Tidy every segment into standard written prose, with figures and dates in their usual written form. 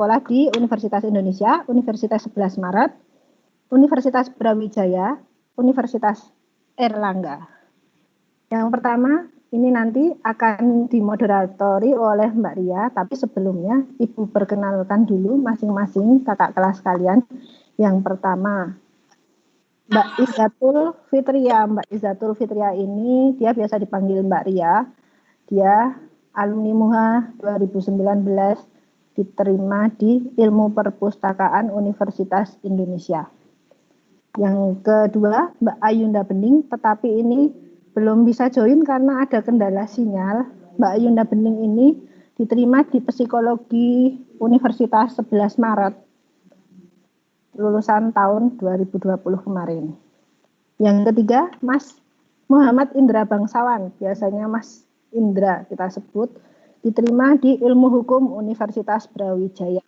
sekolah di Universitas Indonesia, Universitas 11 Maret, Universitas Brawijaya, Universitas Erlangga. Yang pertama, ini nanti akan dimoderatori oleh Mbak Ria, tapi sebelumnya Ibu perkenalkan dulu masing-masing kakak kelas kalian. Yang pertama, Mbak Izzatul Fitria. Mbak Izzatul Fitria ini dia biasa dipanggil Mbak Ria. Dia alumni MUHA 2019, diterima di Ilmu Perpustakaan Universitas Indonesia. Yang kedua, Mbak Ayunda Bening, tetapi ini belum bisa join karena ada kendala sinyal. Mbak Ayunda Bening ini diterima di Psikologi Universitas 11 Maret, lulusan tahun 2020 kemarin. Yang ketiga, Mas Muhammad Indra Bangsawan, biasanya Mas Indra kita sebut, diterima di Ilmu Hukum Universitas Brawijaya.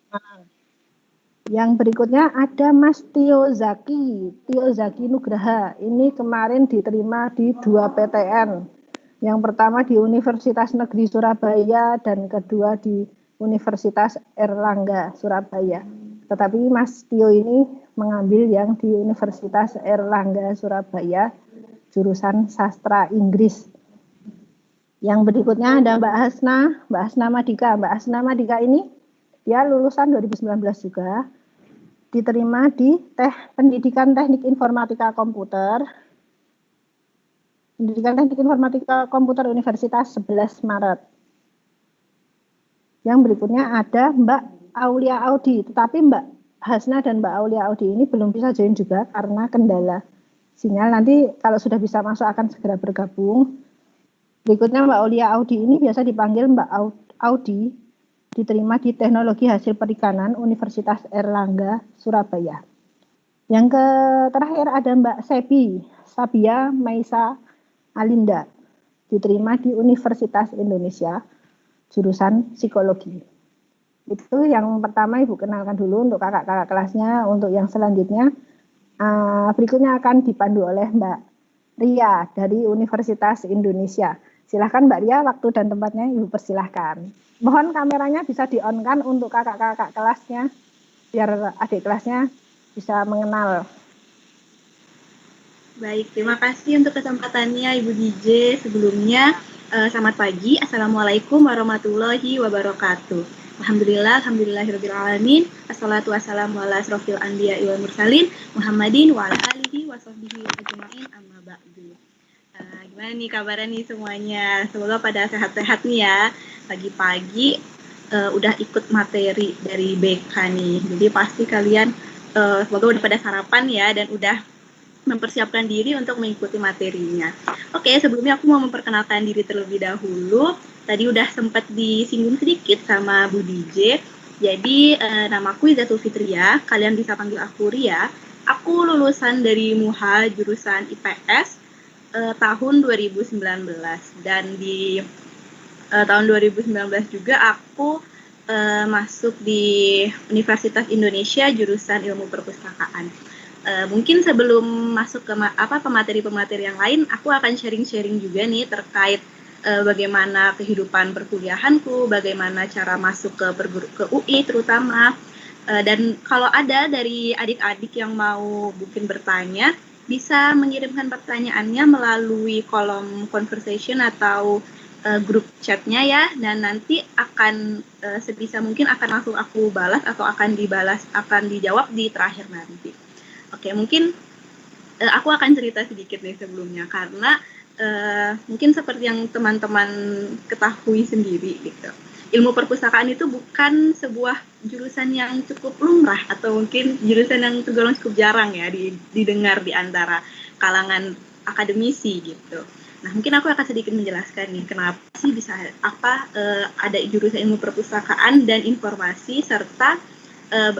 Yang berikutnya ada Mas Tio Zaki Nugraha. Ini kemarin diterima di 2 PTN. Yang pertama di Universitas Negeri Surabaya dan kedua di Universitas Erlangga Surabaya. Tetapi Mas Tio ini mengambil yang di Universitas Erlangga Surabaya, jurusan Sastra Inggris. Yang berikutnya ada Mbak Hasna Madika. Mbak Hasna Madika ini dia lulusan 2019 juga, diterima di Pendidikan Teknik Informatika Komputer, Universitas 11 Maret. Yang berikutnya ada Mbak Aulia Audi, tetapi Mbak Hasna dan Mbak Aulia Audi ini belum bisa join juga karena kendala sinyal. Nanti kalau sudah bisa masuk akan segera bergabung. Berikutnya Mbak Aulia Audi ini biasa dipanggil Mbak Audi, diterima di Teknologi Hasil Perikanan Universitas Erlangga Surabaya. Yang terakhir ada Mbak Sabia Maisa Alinda, diterima di Universitas Indonesia, jurusan Psikologi. Itu yang pertama Ibu kenalkan dulu untuk kakak-kakak kelasnya. Untuk yang selanjutnya berikutnya akan dipandu oleh Mbak Ria dari Universitas Indonesia. Silahkan Mbak Ria, waktu dan tempatnya Ibu persilahkan. Mohon kameranya bisa di-on-kan untuk kakak-kakak kelasnya, biar adik kelasnya bisa mengenal. Baik, terima kasih untuk kesempatannya Ibu DJ. Sebelumnya, selamat pagi. Assalamualaikum warahmatullahi wabarakatuh. Alhamdulillahirrahmanirrahim. Assalatu wassalamu ala asrofil anbiya'i wal mursalin Muhammadin wa ala alihi wa sahbihi ajma'in amma ba'du. Gimana nih kabarnya nih semuanya? Semoga pada sehat-sehat nih ya. Pagi-pagi udah ikut materi dari BK nih. Jadi pasti kalian semoga udah pada sarapan ya dan udah mempersiapkan diri untuk mengikuti materinya. Oke, sebelumnya aku mau memperkenalkan diri terlebih dahulu. Tadi udah sempat disinggung sedikit sama Bu DJ. Jadi namaku Izzatul Fitria, kalian bisa panggil aku Ria. Aku lulusan dari MUHA jurusan IPS tahun 2019 dan di tahun 2019 juga aku masuk di Universitas Indonesia jurusan Ilmu Perpustakaan. Mungkin sebelum masuk ke pemateri-pemateri yang lain, aku akan sharing-sharing juga nih terkait bagaimana kehidupan perkuliahanku, bagaimana cara masuk ke UI terutama. Dan kalau ada dari adik-adik yang mau mungkin bertanya, bisa mengirimkan pertanyaannya melalui kolom conversation atau grup chatnya ya, dan nanti akan sebisa mungkin akan langsung aku balas atau akan dijawab di terakhir nanti. Oke, mungkin aku akan cerita sedikit nih sebelumnya karena mungkin seperti yang teman-teman ketahui sendiri gitu. Ilmu perpustakaan itu bukan sebuah jurusan yang cukup lumrah atau mungkin jurusan yang tergolong cukup jarang ya didengar di antara kalangan akademisi gitu. Nah, mungkin aku akan sedikit menjelaskan nih kenapa sih bisa ada jurusan ilmu perpustakaan dan informasi serta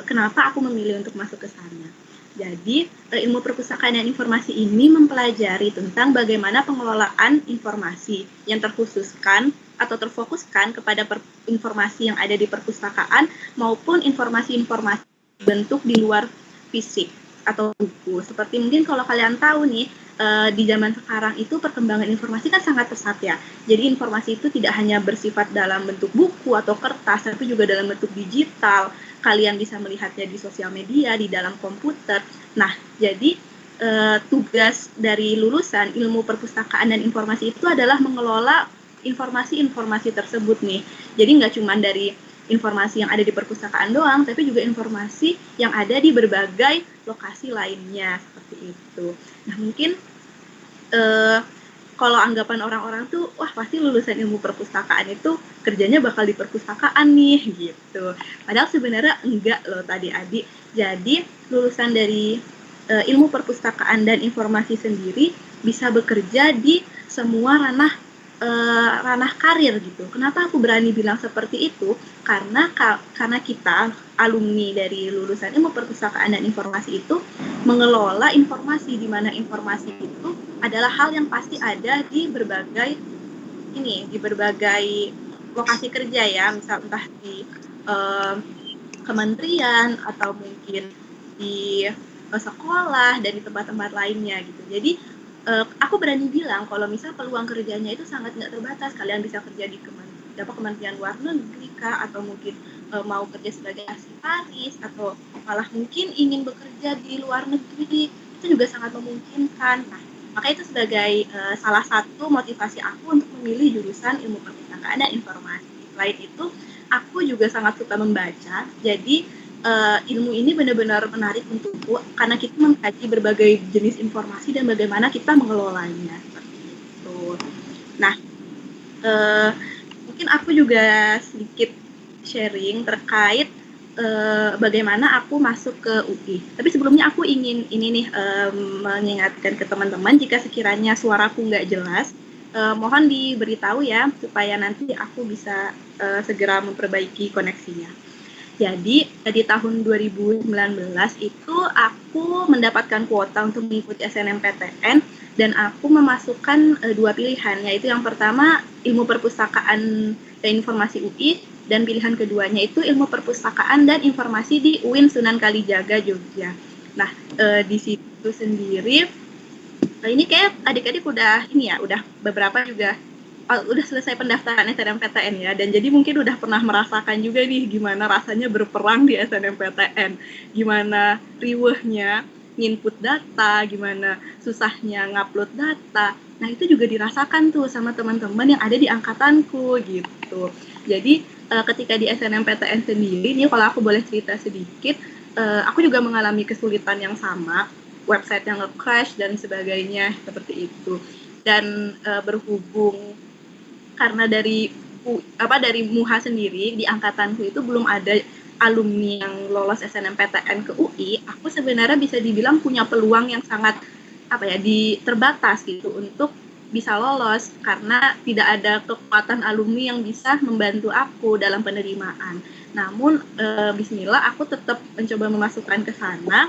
kenapa aku memilih untuk masuk ke sana. Jadi, ilmu perpustakaan dan informasi ini mempelajari tentang bagaimana pengelolaan informasi yang terkhususkan atau terfokuskan kepada informasi yang ada di perpustakaan maupun informasi-informasi bentuk di luar fisik atau buku. Seperti mungkin kalau kalian tahu nih, di zaman sekarang itu perkembangan informasi kan sangat pesat ya. Jadi informasi itu tidak hanya bersifat dalam bentuk buku atau kertas, tapi juga dalam bentuk digital, kalian bisa melihatnya di sosial media, di dalam komputer. Nah, jadi tugas dari lulusan ilmu perpustakaan dan informasi itu adalah mengelola informasi-informasi tersebut nih. Jadi nggak cuma dari informasi yang ada di perpustakaan doang, tapi juga informasi yang ada di berbagai lokasi lainnya, seperti itu. Nah, mungkin kalau anggapan orang-orang tuh, wah pasti lulusan ilmu perpustakaan itu kerjanya bakal di perpustakaan nih, gitu. Padahal sebenarnya enggak loh tadi Adi. Jadi lulusan dari ilmu perpustakaan dan informasi sendiri bisa bekerja di semua ranah karir gitu. Kenapa aku berani bilang seperti itu? Karena kita alumni dari lulusan ilmu perpustakaan dan informasi itu mengelola informasi, di mana informasi itu adalah hal yang pasti ada di berbagai lokasi kerja ya, misal entah di kementerian atau mungkin di sekolah dan di tempat-tempat lainnya gitu. Jadi aku berani bilang kalau misal peluang kerjanya itu sangat nggak terbatas. Kalian bisa kerja di Kementerian Luar Negeri kah, atau mungkin mau kerja sebagai arsiparis, atau malah mungkin ingin bekerja di luar negeri, itu juga sangat memungkinkan. Nah, maka itu sebagai salah satu motivasi aku untuk memilih jurusan ilmu perpustakaan dan informasi. Selain itu, aku juga sangat suka membaca. Jadi ilmu ini benar-benar menarik untukku karena kita mengkaji berbagai jenis informasi dan bagaimana kita mengelolanya, seperti itu. Nah, mungkin aku juga sedikit sharing terkait bagaimana aku masuk ke UI. Tapi sebelumnya aku ingin mengingatkan ke teman-teman, jika sekiranya suaraku nggak jelas, mohon diberitahu ya supaya nanti aku bisa segera memperbaiki koneksinya. Jadi di tahun 2019 itu aku mendapatkan kuota untuk mengikuti SNMPTN dan aku memasukkan dua pilihan, yaitu yang pertama ilmu perpustakaan dan informasi UI, dan pilihan keduanya itu ilmu perpustakaan dan informasi di UIN Sunan Kalijaga, Jogja. Nah, di situ sendiri ini kayak adik-adik udah beberapa juga udah selesai pendaftaran SNMPTN ya, dan jadi mungkin udah pernah merasakan juga nih gimana rasanya berperang di SNMPTN, gimana riwehnya nginput data, gimana susahnya ngupload data. Nah, itu juga dirasakan tuh sama teman-teman yang ada di angkatanku gitu. Jadi ketika di SNMPTN sendiri nih, kalau aku boleh cerita sedikit, aku juga mengalami kesulitan yang sama, website yang nge-crash dan sebagainya seperti itu. Dan berhubung karena dari MUHA sendiri di angkatanku itu belum ada alumni yang lolos SNMPTN ke UI, aku sebenarnya bisa dibilang punya peluang yang sangat terbatas gitu untuk bisa lolos, karena tidak ada kekuatan alumni yang bisa membantu aku dalam penerimaan. Namun bismillah aku tetap mencoba memasukkan ke sana,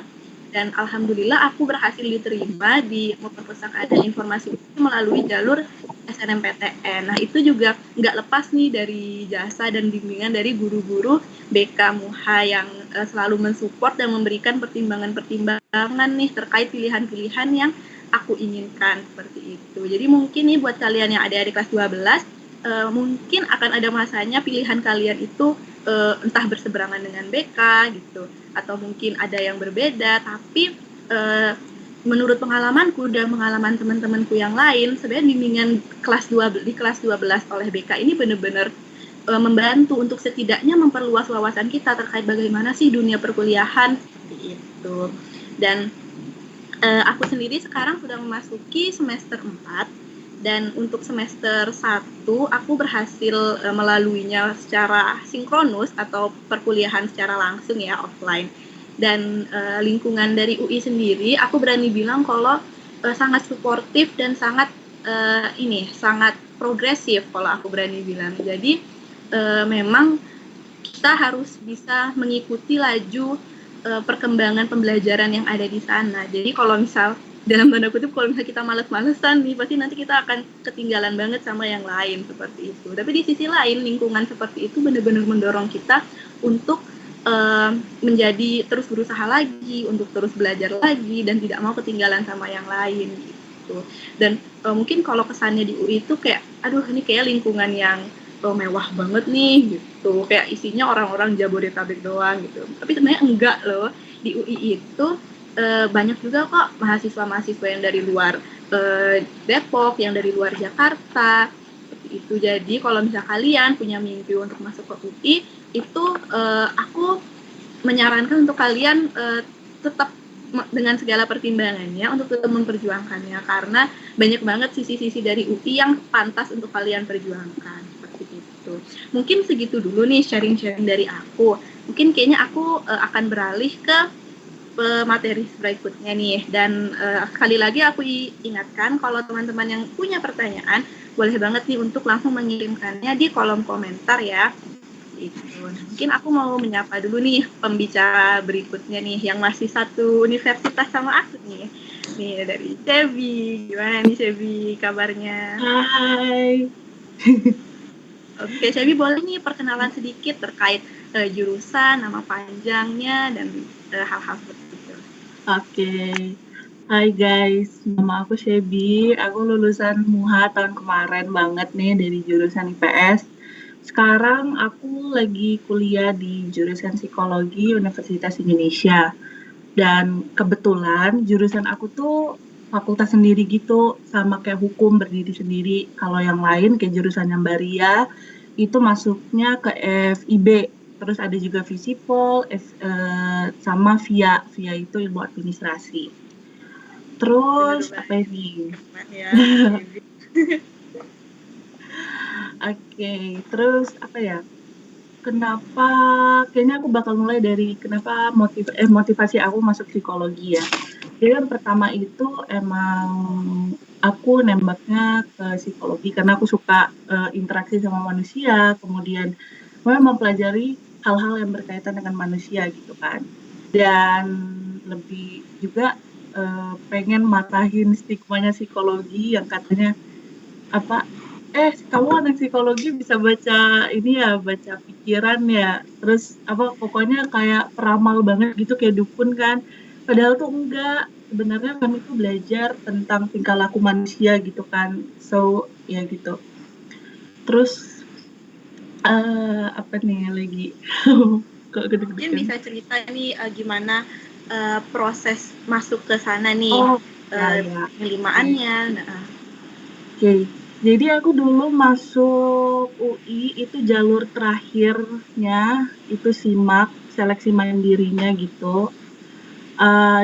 dan alhamdulillah aku berhasil diterima di perpustakaan dan informasi melalui jalur SNMPTN. Nah, itu juga nggak lepas nih dari jasa dan bimbingan dari guru-guru BK MUHA yang selalu mensupport dan memberikan pertimbangan nih terkait pilihan-pilihan yang aku inginkan, seperti itu. Jadi mungkin nih buat kalian yang ada di kelas 12, mungkin akan ada masanya pilihan kalian itu entah berseberangan dengan BK gitu, atau mungkin ada yang berbeda, tapi menurut pengalamanku dan pengalaman teman-temanku yang lain, sebenarnya bimbingan di kelas 12 oleh BK ini benar-benar membantu untuk setidaknya memperluas wawasan kita terkait bagaimana sih dunia perkuliahan gitu. Dan aku sendiri sekarang sudah memasuki semester 4, dan untuk semester 1 aku berhasil melaluinya secara sinkronus atau perkuliahan secara langsung ya, offline. Dan lingkungan dari UI sendiri aku berani bilang kalau sangat suportif dan sangat progresif kalau aku berani bilang. Jadi memang kita harus bisa mengikuti laju perkembangan pembelajaran yang ada di sana. Jadi kalau misal dalam tanda kutip, kalau misalnya kita males-malesan nih, pasti nanti kita akan ketinggalan banget sama yang lain, seperti itu. Tapi di sisi lain, lingkungan seperti itu benar-benar mendorong kita untuk menjadi terus berusaha lagi, untuk terus belajar lagi, dan tidak mau ketinggalan sama yang lain gitu. Dan mungkin kalau kesannya di UI itu kayak, aduh ini kayak lingkungan yang mewah banget nih gitu, kayak isinya orang-orang Jabodetabek doang gitu. Tapi sebenarnya enggak loh, di UI itu banyak juga kok mahasiswa-mahasiswa yang dari luar Depok, yang dari luar Jakarta seperti itu. Jadi kalau misalnya kalian punya mimpi untuk masuk ke UI itu aku menyarankan untuk kalian tetap dengan segala pertimbangannya untuk tetap memperjuangkannya, karena banyak banget sisi-sisi dari UI yang pantas untuk kalian perjuangkan seperti itu. Mungkin segitu dulu nih sharing-sharing dari aku. Mungkin kayaknya aku akan beralih ke materi berikutnya nih, dan sekali lagi aku ingatkan kalau teman-teman yang punya pertanyaan boleh banget nih untuk langsung mengirimkannya di kolom komentar ya. Itu. Mungkin aku mau menyapa dulu nih pembicara berikutnya nih yang masih satu universitas sama aku nih. Nih dari Cebi. Gimana nih Cebi kabarnya? Hai. Oke, Cebi boleh nih perkenalan sedikit terkait jurusan, nama panjangnya dan hal-hal seperti itu. Oke. Hai guys, nama aku Shebi. Aku lulusan MUHA tahun kemarin banget nih dari jurusan IPS. Sekarang aku lagi kuliah di jurusan Psikologi Universitas Indonesia. Dan kebetulan jurusan aku tuh fakultas sendiri gitu, sama kayak hukum berdiri sendiri. Kalau yang lain kayak jurusan yang Baria, itu masuknya ke FIB. Terus ada juga Visipol, sama VIA. VIA itu ilmu administrasi. Terus apa ini? Ya, Oke, terus apa ya? Kenapa? Kayaknya aku bakal mulai dari kenapa motivasi aku masuk psikologi ya. Jadi yang pertama itu emang aku nembaknya ke psikologi karena aku suka interaksi sama manusia, kemudian mempelajari hal-hal yang berkaitan dengan manusia gitu kan. Dan lebih juga pengen matahin stigmanya psikologi yang katanya apa kamu anak psikologi bisa baca ini ya, baca pikiran ya, terus apa pokoknya kayak peramal banget gitu, kayak dukun kan, padahal tuh enggak, sebenarnya kami tuh belajar tentang tingkah laku manusia gitu kan, so ya gitu. Terus apa nih lagi kok mungkin bisa cerita nih gimana proses masuk ke sana nih, penerimaannya. Oke. Jadi aku dulu masuk UI itu jalur terakhirnya itu SIMAK, seleksi mandirinya gitu.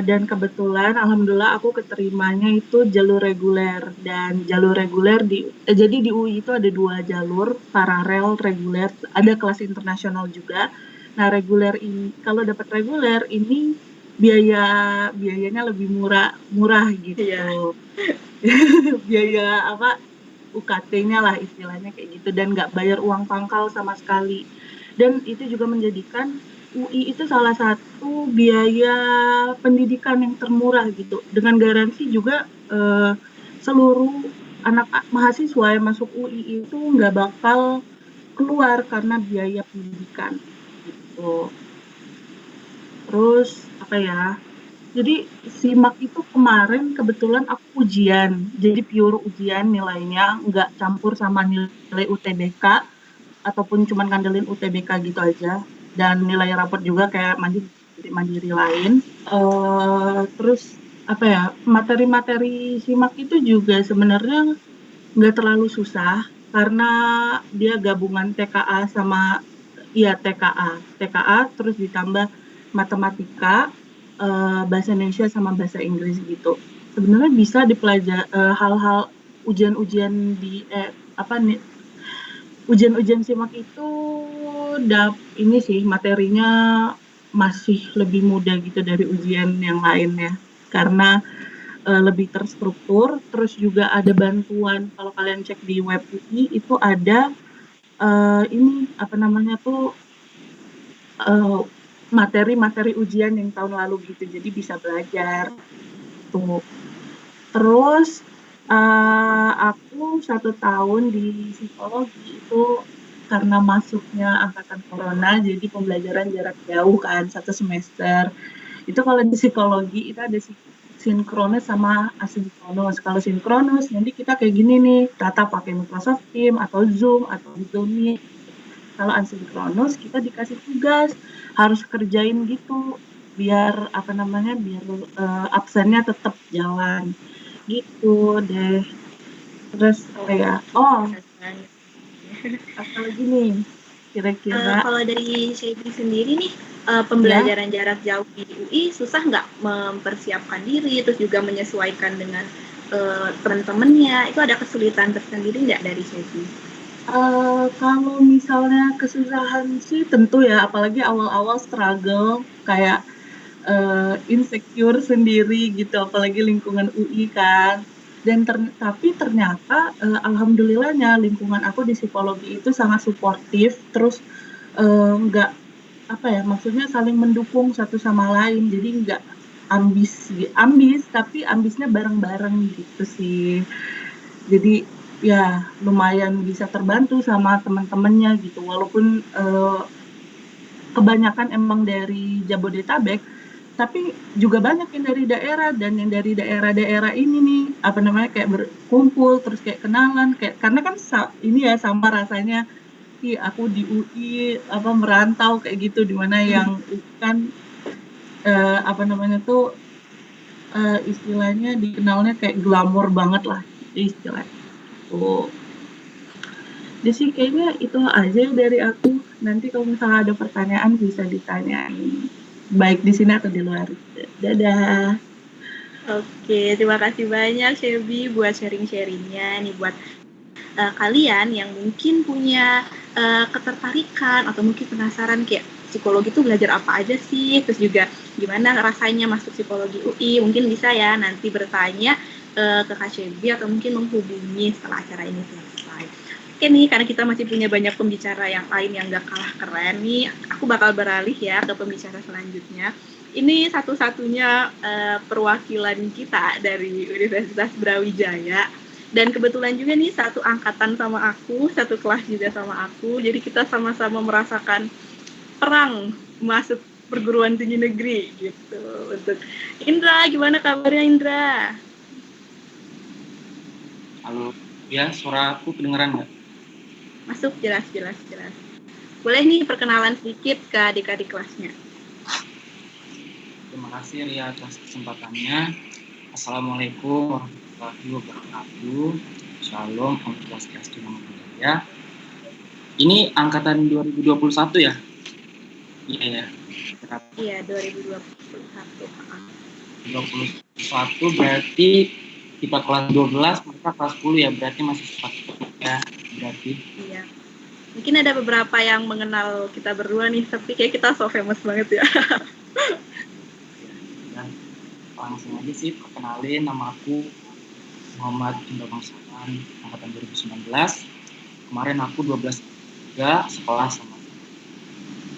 Dan kebetulan alhamdulillah aku keterimanya itu jalur reguler, dan jalur reguler jadi di UI itu ada 2 jalur, paralel reguler, ada kelas internasional juga. Nah, reguler ini kalau dapat reguler ini biayanya lebih murah gitu. Iya. Biaya apa UKT-nya lah istilahnya kayak gitu, dan nggak bayar uang pangkal sama sekali. Dan itu juga menjadikan UI itu salah satu biaya pendidikan yang termurah gitu. Dengan garansi juga seluruh anak mahasiswa yang masuk UI itu nggak bakal keluar karena biaya pendidikan gitu. Terus apa ya? Jadi SIMAK itu kemarin kebetulan aku ujian, jadi pure ujian nilainya, nggak campur sama nilai UTBK, ataupun cuman ngandelin UTBK gitu aja, dan nilai rapor juga kayak mandiri lain. Terus apa ya, materi-materi SIMAK itu juga sebenarnya nggak terlalu susah, karena dia gabungan TKA sama TKA, terus ditambah matematika, bahasa Indonesia sama bahasa Inggris gitu. Sebenarnya bisa dipelajari hal-hal ujian-ujian di ujian-ujian SIMAK itu ini sih materinya masih lebih mudah gitu dari ujian yang lainnya, karena lebih terstruktur. Terus juga ada bantuan, kalau kalian cek di web UI itu ada ini apa namanya tuh materi-materi ujian yang tahun lalu gitu, jadi bisa belajar tuh. Terus aku 1 tahun di psikologi itu karena masuknya angkatan corona, jadi pembelajaran jarak jauh kan 1 semester. Itu kalau di psikologi itu ada sinkronus sama asinkronus. Kalau sinkronus nanti kita kayak gini nih, tata pakai Microsoft Teams atau Zoom atau Google Meet. Kalau asinkronus kita dikasih tugas harus kerjain gitu biar absennya tetap jalan gitu deh. Terus kayak apalagi nih kira-kira kalau dari Shelby sendiri nih, pembelajaran jarak jauh di UI susah nggak mempersiapkan diri, terus juga menyesuaikan dengan teman-temannya, itu ada kesulitan tersendiri nggak dari Shelby? Kalau misalnya kesusahan sih tentu ya, apalagi awal-awal struggle kayak insecure sendiri gitu, apalagi lingkungan UI kan. Dan tapi ternyata alhamdulillahnya lingkungan aku di psikologi itu sangat suportif, terus nggak maksudnya saling mendukung satu sama lain, jadi nggak ambis tapi ambisnya bareng-bareng gitu sih. Jadi ya lumayan bisa terbantu sama teman-temannya gitu, walaupun kebanyakan emang dari Jabodetabek, tapi juga banyak yang dari daerah, dan yang dari daerah-daerah ini nih kayak berkumpul terus kayak kenalan, kayak karena kan ini ya sama rasanya aku di UI merantau kayak gitu, dimana yang kan istilahnya dikenalnya kayak glamor banget lah istilahnya. Jadi sih kayaknya itu aja dari aku. Nanti kalau misalnya ada pertanyaan bisa ditanyain, baik di sini atau di luar. Dadah. Oke, terima kasih banyak Shelby buat sharing-sharingnya nih buat kalian yang mungkin punya ketertarikan atau mungkin penasaran kayak psikologi itu belajar apa aja sih, terus juga gimana rasanya masuk psikologi UI, mungkin bisa ya nanti bertanya ke Kak Shelby atau mungkin menghubungi setelah acara ini selesai. Oke nih, karena kita masih punya banyak pembicara yang lain yang gak kalah keren nih, aku bakal beralih ya ke pembicara selanjutnya. Ini satu-satunya perwakilan kita dari Universitas Brawijaya. Dan kebetulan juga nih satu angkatan sama aku, satu kelas juga sama aku. Jadi kita sama-sama merasakan perang masuk perguruan tinggi negeri gitu. Untuk Indra, gimana kabarnya Indra? Halo, ya suara aku kedengeran nggak? Masuk jelas. Boleh nih perkenalan sedikit ke adik-adik kelasnya. Terima kasih Ria atas kesempatannya. Assalamualaikum warahmatullahi wabarakatuh. Shalom, Om Swastiastu, Namo Buddhaya. Ini angkatan 2021 ya? Iya ya. Iya, 2021. 2021 berarti kita kelas 12, mereka kelas 10 ya, berarti masih sepakat ya, berarti. Iya. Mungkin ada beberapa yang mengenal kita berdua nih, tapi kayak kita so famous banget ya. Dan langsung aja sih perkenalin, nama aku Muhammad Indra Bangsawan, angkatan 2019. Kemarin aku 12 juga sekolah sama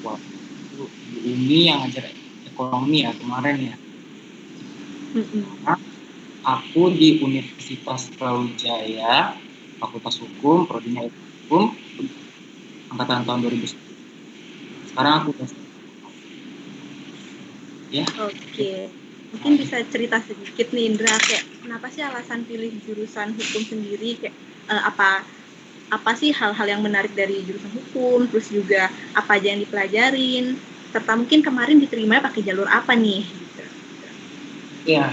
waktu di UMI yang ngajar ekonomi ya kemarin ya. Nah, aku di Universitas Brawijaya, Fakultas Hukum, prodinya Hukum, angkatan tahun 2010. Sekarang aku ya. Oke. Mungkin bisa cerita sedikit nih Indra, kayak kenapa sih alasan pilih jurusan hukum sendiri, kayak apa sih hal-hal yang menarik dari jurusan hukum, terus juga apa aja yang dipelajarin, serta mungkin kemarin diterima pakai jalur apa nih? Gitu. Ya,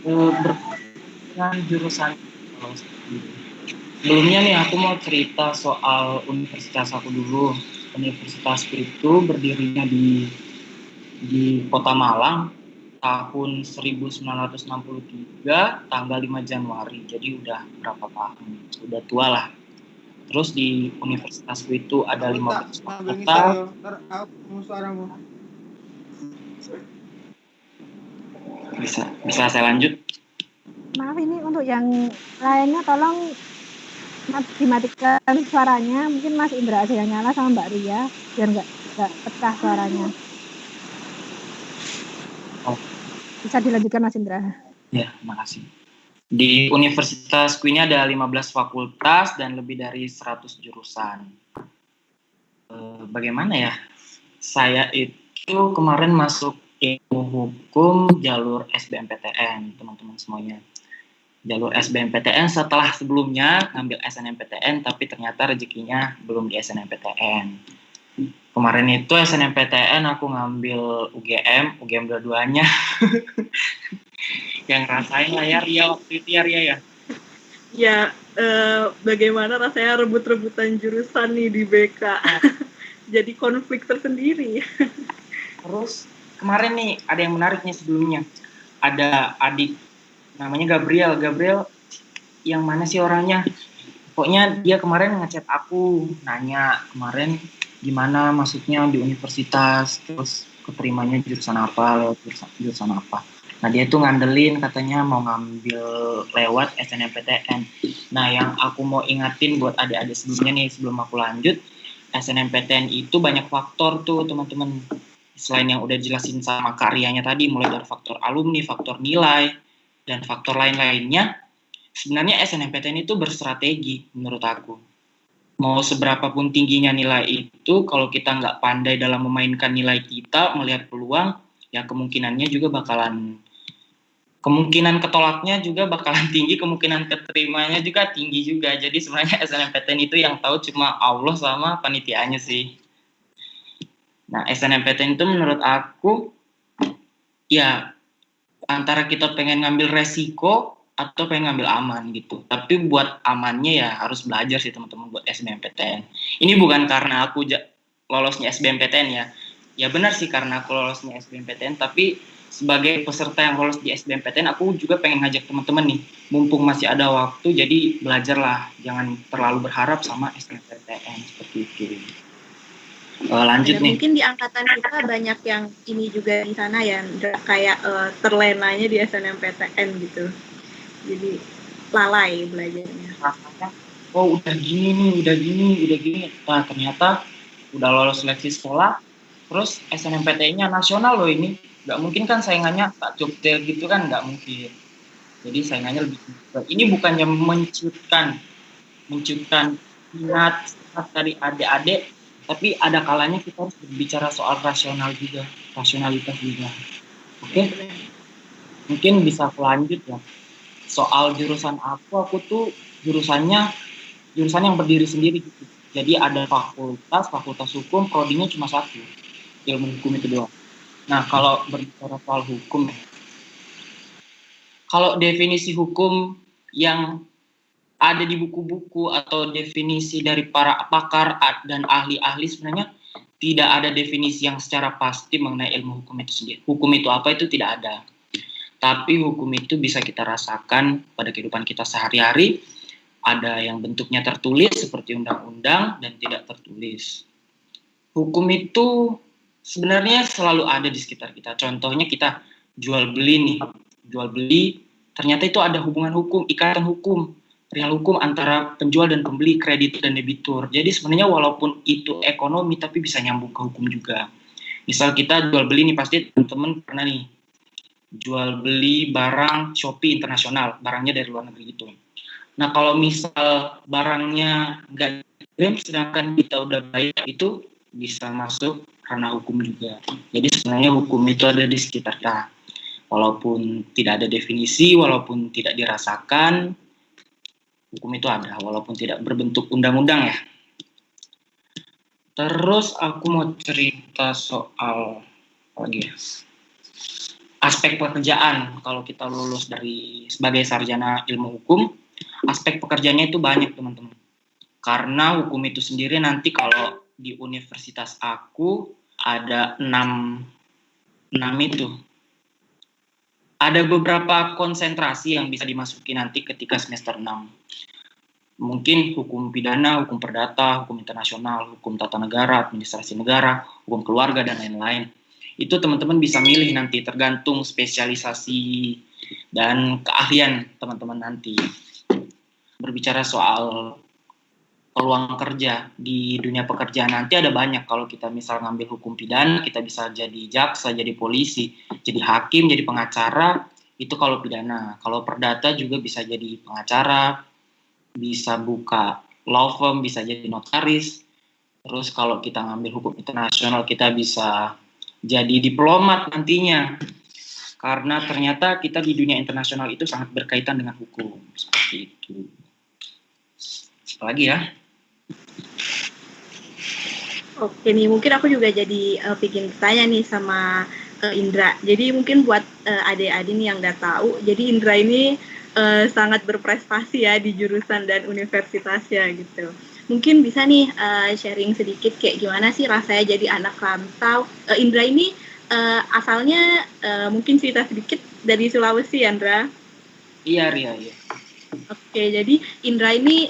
dengan jurusan kalau sebelumnya nih aku mau cerita soal universitas aku dulu. Universitasku itu berdirinya di Kota Malang tahun 1963 tanggal 5 Januari. Jadi udah berapa tahun? Udah tua lah. Terus di universitasku itu ada 15 fakultas. Bisa saya lanjut? Maaf, ini untuk yang lainnya tolong dimatikan suaranya. Mungkin Mas Indra aja yang nyala sama Mbak Ria biar nggak pecah suaranya. Oh. Bisa dilanjutkan Mas Indra. Ya, terima kasih. Di universitasku ini ada 15 fakultas dan lebih dari 100 jurusan. Bagaimana ya? Saya itu kemarin masuk ilmu hukum jalur SBMPTN, teman-teman semuanya. Jalur SBMPTN setelah sebelumnya ngambil SNMPTN, tapi ternyata rezekinya belum di SNMPTN. Kemarin itu SNMPTN aku ngambil UGM dua-duanya. Yang rasain lah ya Ria waktu itu ya Ria ya. Ya, bagaimana rasanya rebut-rebutan jurusan nih di BK? Jadi konflik tersendiri. Terus kemarin nih ada yang menarik nih sebelumnya. Ada adik namanya Gabriel yang mana sih orangnya? Pokoknya dia kemarin ngechat aku, nanya kemarin gimana masuknya di universitas, terus keterimanya jurusan apa, lewat jurusan apa. Nah dia tuh ngandelin katanya mau ngambil lewat SNMPTN. Nah yang aku mau ingatin buat adik-adik sebelumnya nih, sebelum aku lanjut, SNMPTN itu banyak faktor tuh teman-teman. Selain yang udah jelasin sama karyanya tadi, mulai dari faktor alumni, faktor nilai, dan faktor lain-lainnya, sebenarnya SNMPTN itu berstrategi menurut aku. Mau seberapa pun tingginya nilai itu, kalau kita nggak pandai dalam memainkan nilai kita, melihat peluang, ya kemungkinan ketolaknya juga bakalan tinggi, kemungkinan keterimanya juga tinggi juga. Jadi sebenarnya SNMPTN itu yang tahu cuma Allah sama panitianya sih. Nah, SNMPTN itu menurut aku, ya antara kita pengen ngambil resiko atau pengen ngambil aman gitu. Tapi buat amannya ya harus belajar sih teman-teman buat SBMPTN. Ini bukan karena aku lolosnya SBMPTN ya. Ya benar sih karena aku lolosnya SBMPTN, tapi sebagai peserta yang lolos di SBMPTN, aku juga pengen ngajak teman-teman nih, mumpung masih ada waktu, jadi belajarlah, jangan terlalu berharap sama SBMPTN seperti itu. Lanjut nih. Mungkin di angkatan kita banyak yang ini juga di sana ya, kayak terlenanya di SNMPTN gitu. Jadi lalai belajarnya. Rasanya, oh udah gini. Nah ternyata udah lolos seleksi sekolah, terus SNMPTN-nya nasional loh ini. Nggak mungkin kan saingannya Kak Jogja gitu kan, nggak mungkin. Jadi saingannya lebih berat. Ini bukannya menciutkan minat dari adik-adik, tapi ada kalanya kita harus berbicara soal rasionalitas juga. Oke? Mungkin bisa lanjut ya. Soal jurusan aku tuh jurusan yang berdiri sendiri gitu. Jadi ada fakultas hukum, prodinya cuma satu, ilmu hukum itu doang. Nah kalau berbicara soal hukum, kalau definisi hukum yang ada di buku-buku atau definisi dari para pakar dan ahli-ahli, sebenarnya tidak ada definisi yang secara pasti mengenai ilmu hukum itu sendiri. Hukum itu apa itu tidak ada. Tapi hukum itu bisa kita rasakan pada kehidupan kita sehari-hari. Ada yang bentuknya tertulis seperti undang-undang dan tidak tertulis. Hukum itu sebenarnya selalu ada di sekitar kita. Contohnya kita jual beli, ternyata itu ada hubungan hukum, ikatan hukum, real hukum antara penjual dan pembeli, kreditur dan debitur. Jadi sebenarnya walaupun itu ekonomi, tapi bisa nyambung ke hukum juga. Misal kita jual beli nih, pasti teman-teman pernah nih jual beli barang Shopee internasional, barangnya dari luar negeri gitu. Nah kalau misal barangnya nggak dikirim, sedangkan kita udah bayar, itu bisa masuk karena hukum juga. Jadi sebenarnya hukum itu ada di sekitar kita. Walaupun tidak ada definisi, walaupun tidak dirasakan, hukum itu ada, walaupun tidak berbentuk undang-undang ya. Terus aku mau cerita soal aspek pekerjaan. Kalau kita lulus sebagai sarjana ilmu hukum, aspek pekerjaannya itu banyak teman-teman. Karena hukum itu sendiri nanti kalau di universitas aku ada 6 itu. Ada beberapa konsentrasi yang bisa dimasuki nanti ketika semester 6. Mungkin hukum pidana, hukum perdata, hukum internasional, hukum tata negara, administrasi negara, hukum keluarga, dan lain-lain. Itu teman-teman bisa milih nanti, tergantung spesialisasi dan keahlian teman-teman nanti. Berbicara soal peluang kerja di dunia pekerjaan nanti ada banyak. Kalau kita misal ngambil hukum pidana, kita bisa jadi jaksa, jadi polisi, jadi hakim, jadi pengacara, itu kalau pidana. Kalau perdata juga bisa jadi pengacara, bisa buka law firm, bisa jadi notaris. Terus kalau kita ngambil hukum internasional, kita bisa jadi diplomat nantinya. Karena ternyata kita di dunia internasional itu sangat berkaitan dengan hukum. Seperti itu. Apalagi ya? Oke nih, mungkin aku juga jadi bikin tanya nih sama Indra. Jadi mungkin buat adik-adik nih yang nggak tahu, jadi Indra ini sangat berprestasi ya di jurusan dan universitasnya gitu. Mungkin bisa nih sharing sedikit kayak gimana sih rasanya jadi anak rantau. Indra ini asalnya mungkin cerita sedikit dari Sulawesi, Indra. Iya, Ria. Iya. Oke, jadi Indra ini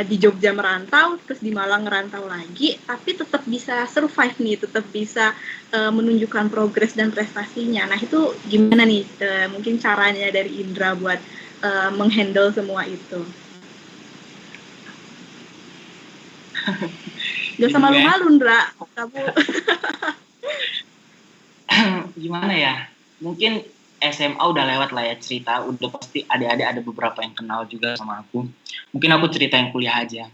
di Jogja merantau, terus di Malang merantau lagi, tapi tetap bisa survive nih, tetap bisa menunjukkan progres dan prestasinya. Nah itu gimana nih mungkin caranya dari Indra buat menghandle semua itu? Gak usah malu-malu, Indra. Kamu gimana ya? Mungkin SMA udah lewat lah ya cerita, udah pasti adik-adik ada beberapa yang kenal juga sama aku. Mungkin aku cerita yang kuliah aja.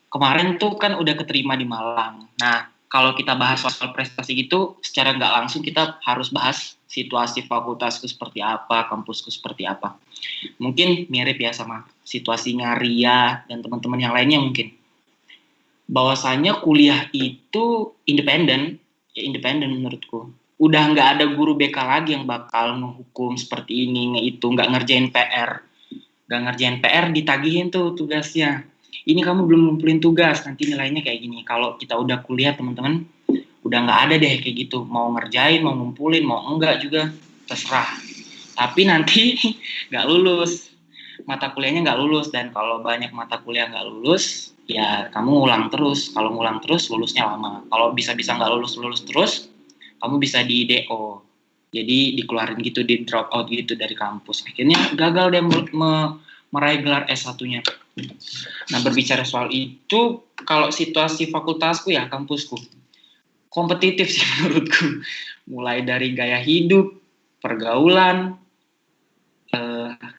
Kemarin tuh kan udah keterima di Malang. Nah, kalau kita bahas soal prestasi gitu, secara nggak langsung kita harus bahas situasi fakultasku seperti apa, kampusku seperti apa. Mungkin mirip ya sama situasinya Ria dan teman-teman yang lainnya mungkin. Bahwasanya kuliah itu independen, ya independen menurutku. Udah nggak ada guru BK lagi yang bakal ngehukum seperti ini, itu nggak ngerjain PR. Nggak ngerjain PR ditagihin tuh tugasnya. Ini kamu belum ngumpulin tugas, nanti nilainya kayak gini. Kalau kita udah kuliah teman-teman, udah nggak ada deh kayak gitu. Mau ngerjain, mau ngumpulin, mau enggak juga, terserah. Tapi nanti nggak lulus. Mata kuliahnya nggak lulus. Dan kalau banyak mata kuliah nggak lulus, ya kamu ngulang terus. Kalau ngulang terus, lulusnya lama. Kalau bisa-bisa nggak lulus terus, kamu bisa di DO. Jadi dikeluarin gitu, di drop out gitu dari kampus. Akhirnya gagal dia meraih gelar S1-nya. Nah, berbicara soal itu, kalau situasi fakultasku ya, kampusku, kompetitif sih menurutku. Mulai dari gaya hidup, pergaulan,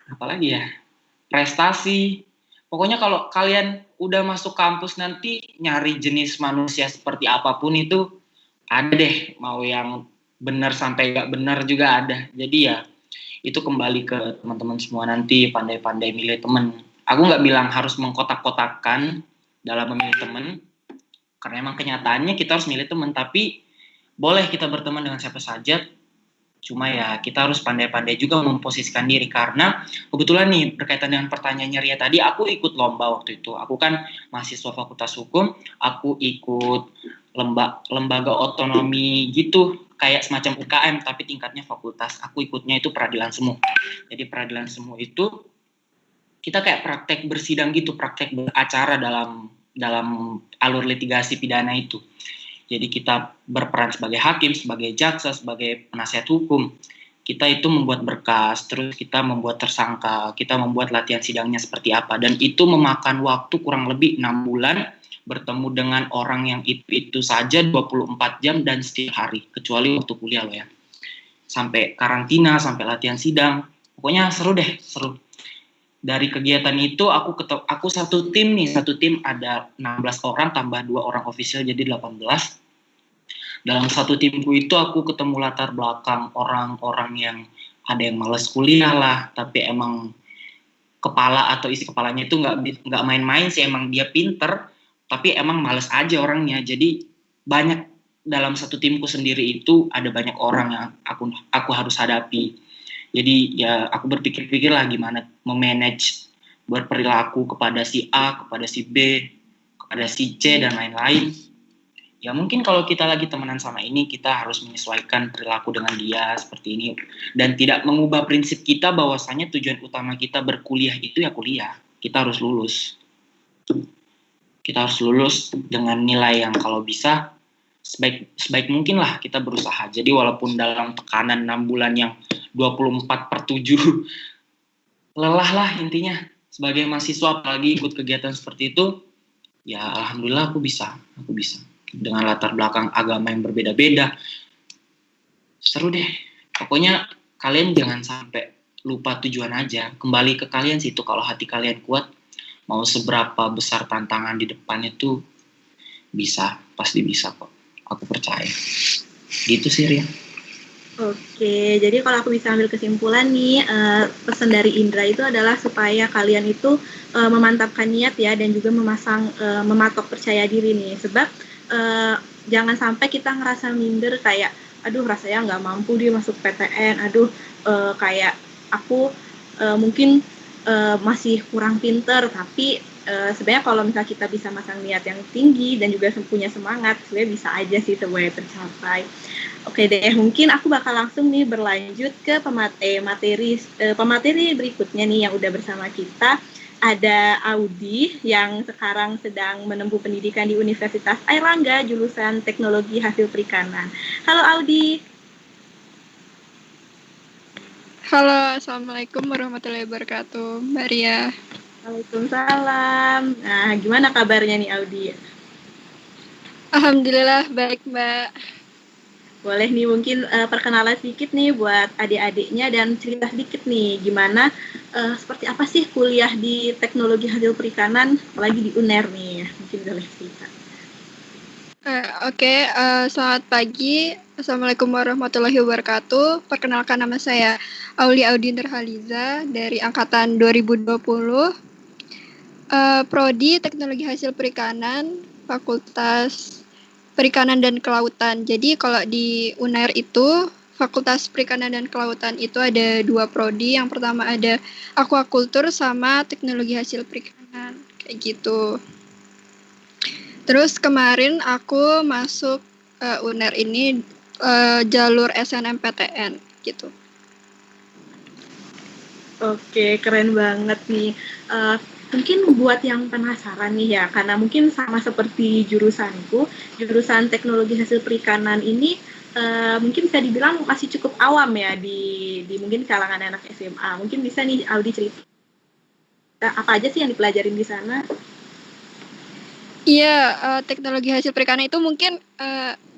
apalagi ya, prestasi. Pokoknya kalau kalian udah masuk kampus nanti, nyari jenis manusia seperti apapun itu, ada deh, mau yang benar sampai gak benar juga ada. Jadi ya, itu kembali ke teman-teman semua nanti, pandai-pandai milih teman. Aku nggak bilang harus mengkotak-kotakkan dalam memilih teman, karena emang kenyataannya kita harus milih teman, tapi boleh kita berteman dengan siapa saja, cuma ya kita harus pandai-pandai juga memposisikan diri, karena kebetulan nih berkaitan dengan pertanyaannya Ria tadi, aku ikut lomba waktu itu. Aku kan mahasiswa Fakultas Hukum, aku ikut lembaga otonomi gitu, kayak semacam UKM tapi tingkatnya fakultas. Aku ikutnya itu peradilan semu. Jadi peradilan semu itu kita kayak praktek bersidang gitu, praktek beracara dalam alur litigasi pidana itu. Jadi kita berperan sebagai hakim, sebagai jaksa, sebagai penasihat hukum. Kita itu membuat berkas, terus kita membuat tersangka, kita membuat latihan sidangnya seperti apa, dan itu memakan waktu kurang lebih 6 bulan, bertemu dengan orang yang itu saja 24 jam dan setiap hari, kecuali waktu kuliah loh ya. Sampai karantina, sampai latihan sidang. Pokoknya seru deh, seru. Dari kegiatan itu aku satu tim ada 16 orang tambah 2 orang official jadi 18. Dalam satu timku itu aku ketemu latar belakang orang-orang yang ada yang malas kuliah lah, tapi emang kepala atau isi kepalanya itu nggak main-main sih, emang dia pinter tapi emang males aja orangnya. Jadi banyak dalam satu timku sendiri itu ada banyak orang yang aku harus hadapi. Jadi ya aku berpikir-pikir lah gimana memanage berperilaku kepada si A, kepada si B, kepada si C dan lain-lain. Ya mungkin kalau kita lagi temenan sama ini, kita harus menyesuaikan perilaku dengan dia seperti ini. Dan tidak mengubah prinsip kita bahwasanya tujuan utama kita berkuliah itu ya kuliah. Kita harus lulus. Kita harus lulus dengan nilai yang kalau bisa sebaik mungkin lah kita berusaha. Jadi walaupun dalam tekanan 6 bulan yang 24/7 lelah lah intinya. Sebagai mahasiswa apalagi ikut kegiatan seperti itu, ya alhamdulillah aku bisa. Dengan latar belakang agama yang berbeda-beda. Seru deh. Pokoknya kalian jangan sampai lupa tujuan aja. Kembali ke kalian situ, kalau hati kalian kuat, mau seberapa besar tantangan di depannya tuh bisa, pasti bisa kok. Aku percaya. Gitu sih, Ria. Oke, jadi kalau aku bisa ambil kesimpulan nih, pesan dari Indra itu adalah supaya kalian itu memantapkan niat ya, dan juga mematok percaya diri nih. Sebab jangan sampai kita ngerasa minder kayak, aduh rasanya nggak mampu dia masuk PTN, aduh kayak aku mungkin masih kurang pinter, tapi sebenarnya kalau misalnya kita bisa masang niat yang tinggi dan juga punya semangat, sebenarnya bisa aja sih semuanya tercapai. Oke deh, mungkin aku bakal langsung nih berlanjut ke pemateri berikutnya nih yang udah bersama kita. Ada Audi yang sekarang sedang menempuh pendidikan di Universitas Airlangga jurusan Teknologi Hasil Perikanan. Halo Audi. Halo, Assalamualaikum warahmatullahi wabarakatuh, Mbak Ria. Waalaikumsalam. Nah, gimana kabarnya nih Audi? Alhamdulillah baik, Mbak. Boleh nih mungkin perkenalan sedikit nih buat adik-adiknya dan cerita sedikit nih gimana seperti apa sih kuliah di teknologi hasil perikanan apalagi di UNER nih, mungkin boleh cerita. Oke, selamat pagi. Assalamualaikum warahmatullahi wabarakatuh. Perkenalkan, nama saya Aulia Audi Nurhaliza dari angkatan 2020. Prodi Teknologi Hasil Perikanan, Fakultas Perikanan dan Kelautan. Jadi kalau di UNER itu Fakultas Perikanan dan Kelautan itu ada 2 prodi. Yang pertama ada aquaculture sama teknologi hasil perikanan, kayak gitu. Terus kemarin aku masuk UNER ini jalur SNMPTN gitu. Oke, keren banget nih. Mungkin buat yang penasaran nih ya, karena mungkin sama seperti jurusanku, jurusan teknologi hasil perikanan ini mungkin bisa dibilang masih cukup awam ya di mungkin kalangan anak SMA. Mungkin bisa nih Audi cerita apa aja sih yang dipelajarin di sana? Iya, teknologi hasil perikanan itu mungkin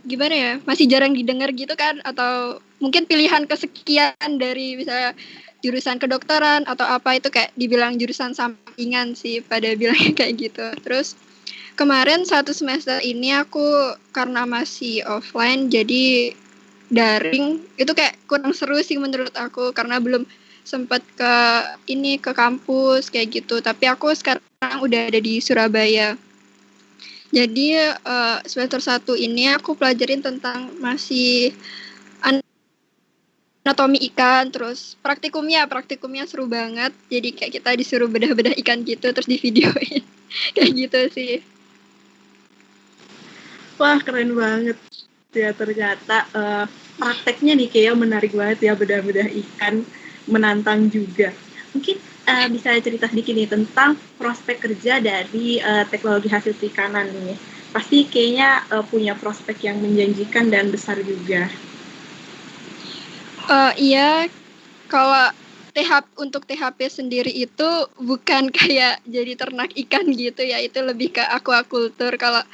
gimana ya, masih jarang didengar gitu kan, atau mungkin pilihan kesekian dari misalnya jurusan kedokteran atau apa itu kayak dibilang jurusan sampingan sih pada bilangnya kayak gitu. Terus kemarin 1 semester ini aku karena masih offline jadi daring itu kayak kurang seru sih menurut aku karena belum sempat ke kampus kayak gitu. Tapi aku sekarang udah ada di Surabaya. Jadi semester 1 ini aku pelajarin tentang masih anatomi ikan, terus praktikumnya seru banget. Jadi kayak kita disuruh bedah-bedah ikan gitu terus divideoin. Kayak gitu sih. Wah, keren banget ya ternyata prakteknya nih kayak menarik banget ya, bedah-bedah ikan, menantang juga. Mungkin bisa cerita sedikit nih tentang prospek kerja dari teknologi hasil perikanan nih. Pasti kayaknya punya prospek yang menjanjikan dan besar juga. Iya, kalau untuk THP sendiri itu bukan kayak jadi ternak ikan gitu ya, itu lebih ke aquaculture. Kalau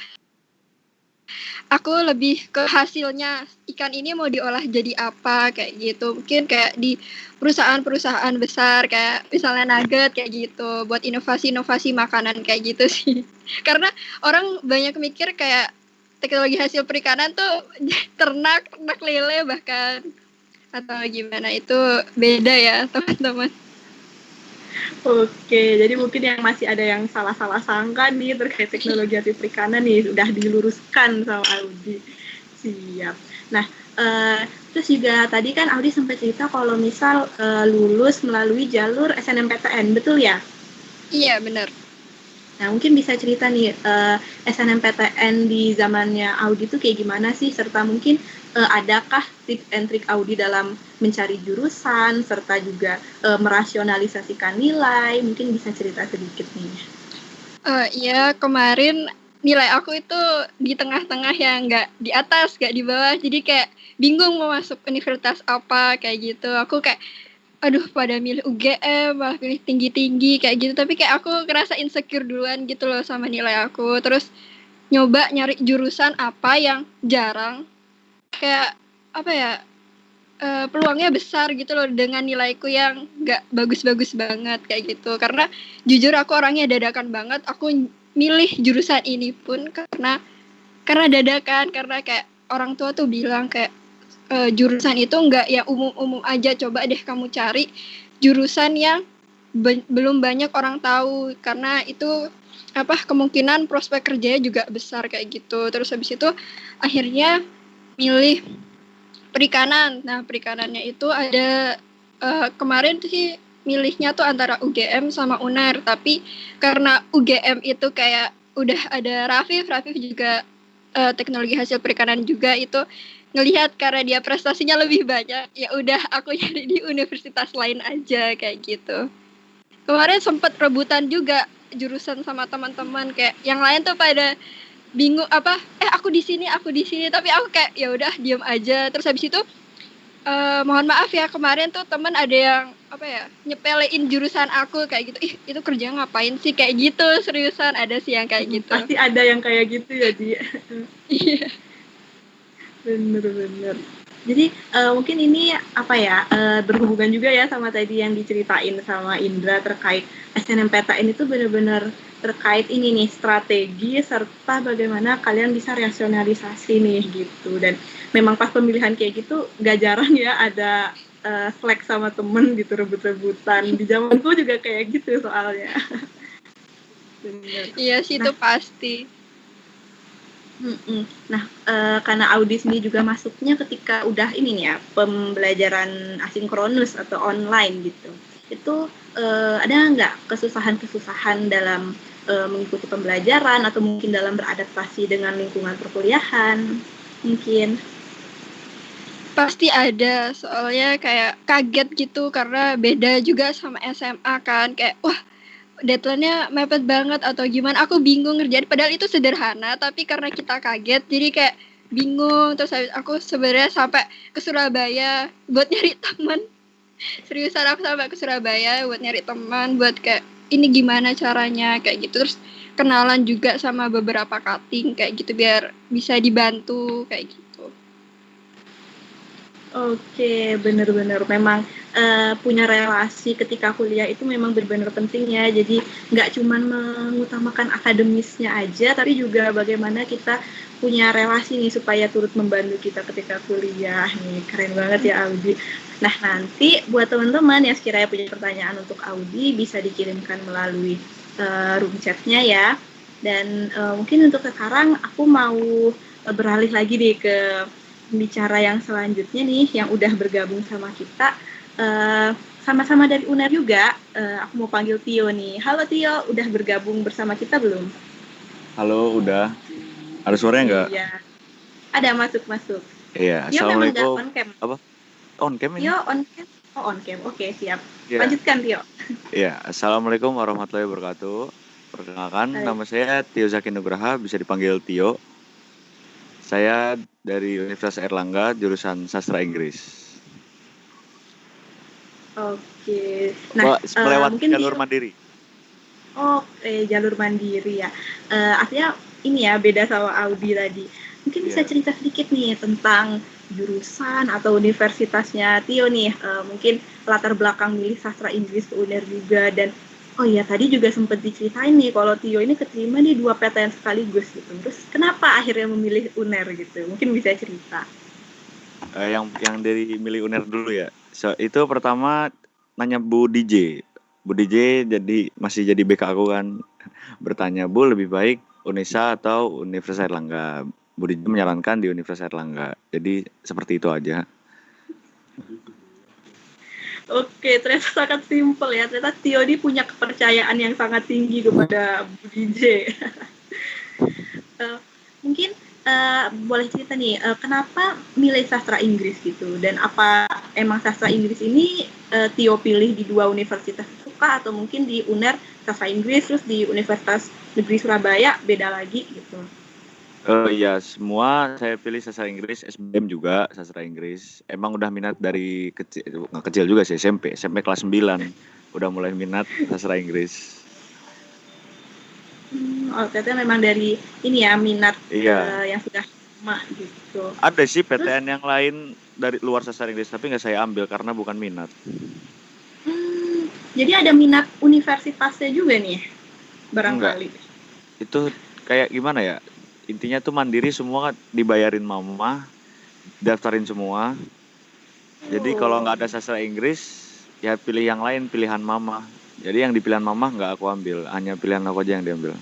aku lebih ke hasilnya ikan ini mau diolah jadi apa kayak gitu. Mungkin kayak di perusahaan-perusahaan besar kayak misalnya Nugget kayak gitu, buat inovasi-inovasi makanan kayak gitu sih. Karena orang banyak mikir kayak teknologi hasil perikanan tuh ternak lele bahkan atau gimana, itu beda ya teman-teman. Oke, jadi mungkin yang masih ada yang salah-salah sangka nih terkait teknologi hasil perikanan nih udah diluruskan sama Audi. Siap. Nah, terus juga tadi kan Audi sempat cerita kalau misal lulus melalui jalur SNMPTN, betul ya? Iya, benar. Nah, mungkin bisa cerita nih SNMPTN di zamannya Audi itu kayak gimana sih, serta mungkin adakah tips and trik Audi dalam mencari jurusan, serta juga merasionalisasikan nilai, mungkin bisa cerita sedikit nih. Iya, kemarin nilai aku itu di tengah-tengah yang nggak di atas, nggak di bawah, jadi kayak bingung mau masuk universitas apa, kayak gitu. Aku kayak, aduh pada milih UGM, malah pilih tinggi-tinggi, kayak gitu. Tapi kayak aku ngerasa insecure duluan gitu loh sama nilai aku. Terus nyoba nyari jurusan apa yang jarang, kayak apa ya, peluangnya besar gitu loh dengan nilaiku yang nggak bagus-bagus banget kayak gitu. Karena jujur aku orangnya dadakan banget, aku milih jurusan ini pun karena dadakan, karena kayak orang tua tuh bilang kayak jurusan itu nggak ya umum-umum aja, coba deh kamu cari jurusan yang belum banyak orang tahu, karena itu kemungkinan prospek kerjanya juga besar kayak gitu. Terus habis itu akhirnya milih perikanan. Nah, perikanannya itu ada kemarin sih milihnya tuh antara UGM sama UNER, tapi karena UGM itu kayak udah ada Rafif juga teknologi hasil perikanan juga, itu ngelihat karena dia prestasinya lebih banyak, ya udah aku nyari di universitas lain aja kayak gitu. Kemarin sempat rebutan juga jurusan sama teman-teman, kayak yang lain tuh pada bingung aku di sini, tapi aku kayak ya udah diem aja. Terus habis itu mohon maaf ya, kemarin tuh teman ada yang nyepelein jurusan aku kayak gitu, itu kerja ngapain sih kayak gitu, seriusan ada sih yang kayak gitu. Pasti ada yang kayak gitu ya dia. Iya. Bener. Jadi mungkin ini berhubungan juga ya sama tadi yang diceritain sama Indra terkait SNMPTN itu benar-benar terkait ini nih, strategi serta bagaimana kalian bisa rasionalisasi nih gitu. Dan memang pas pemilihan kayak gitu gak jarang ya ada slack sama temen gitu, rebut-rebutan. Di zamanku juga kayak gitu soalnya. Bener. Iya sih, itu pasti. Nah, karena Audi sendiri juga masuknya ketika udah ini nih ya, pembelajaran asinkronus atau online gitu. Itu ada nggak kesusahan-kesusahan dalam mengikuti pembelajaran atau mungkin dalam beradaptasi dengan lingkungan perkuliahan? Mungkin. Pasti ada, soalnya kayak kaget gitu karena beda juga sama SMA kan, kayak wah deadline-nya mepet banget atau gimana, aku bingung ngerjain padahal itu sederhana, tapi karena kita kaget jadi kayak bingung. Terus aku sebenarnya sampai ke Surabaya buat nyari teman, seriusan aku sampai ke Surabaya buat nyari teman, buat kayak ini gimana caranya kayak gitu. Terus kenalan juga sama beberapa cutting kayak gitu biar bisa dibantu kayak gitu. Oke, benar-benar memang punya relasi ketika kuliah itu memang benar-benar penting ya. Jadi nggak cuma mengutamakan akademisnya aja, tapi juga bagaimana kita punya relasi nih supaya turut membantu kita ketika kuliah nih. Keren banget ya Audi. Nah, nanti buat teman-teman yang sekiranya punya pertanyaan untuk Audi bisa dikirimkan melalui room chat-nya ya. Dan mungkin untuk sekarang aku mau beralih lagi nih ke bicara yang selanjutnya nih, yang udah bergabung sama kita, sama-sama dari UNER juga. Aku mau panggil Tio nih. Halo Tio, udah bergabung bersama kita belum? Halo, udah. Ada suaranya nggak? Iya. Ada, masuk. Iya, Tio Assalamualaikum. memang on cam. Apa? On cam ini? Tio on cam? Oh, on cam. Oke, siap. Yeah. Lanjutkan Tio. Iya, Assalamualaikum warahmatullahi wabarakatuh. Perkenalkan, nama saya Tio Zaki Nugraha, bisa dipanggil Tio. Saya dari Universitas Airlangga, jurusan Sastra Inggris. Oke. Nah, melewati mungkin jalur mandiri. Jalur mandiri ya. Artinya ini ya, beda sama Audi tadi. Mungkin bisa cerita sedikit nih tentang jurusan atau universitasnya Tio nih. Mungkin latar belakang milih Sastra Inggris ke UNER juga. Dan oh iya, tadi juga sempat diceritain nih kalau Tio ini keterima di 2 PTN sekaligus gitu. Terus kenapa akhirnya memilih UNER gitu? Mungkin bisa cerita. Yang dari milih UNER dulu ya. Itu pertama nanya Bu DJ. Bu DJ masih jadi BK aku kan. Bertanya, Bu lebih baik UNESA atau Universitas Airlangga? Bu DJ menyarankan di Universitas Airlangga. Jadi seperti itu aja. Oke, ternyata sangat simpel ya. Ternyata Tio ini punya kepercayaan yang sangat tinggi kepada Bu DJ. Mungkin boleh cerita nih, kenapa milih sastra Inggris gitu? Dan apa emang sastra Inggris ini Tio pilih di 2 universitas suka atau mungkin di UNER sastra Inggris, terus di Universitas Negeri Surabaya beda lagi gitu? Iya, semua saya pilih sastra Inggris, SBM juga sastra Inggris. Emang udah minat dari kecil, nggak kecil juga sih, SMP kelas 9 udah mulai minat sastra Inggris. Ternyata memang dari ini ya, minat Iya. yang sudah lama gitu. Ada sih PTN yang lain dari luar sastra Inggris, tapi nggak saya ambil karena bukan minat. Jadi ada minat universitasnya juga nih, barangkali. Enggak. Itu kayak gimana ya? intinya tuh mandiri semua, dibayarin mama, daftarin semua. Jadi kalau nggak ada sastra Inggris, ya pilih yang lain, pilihan mama. Jadi yang dipilihan mama nggak aku ambil, hanya pilihan aku aja yang diambil.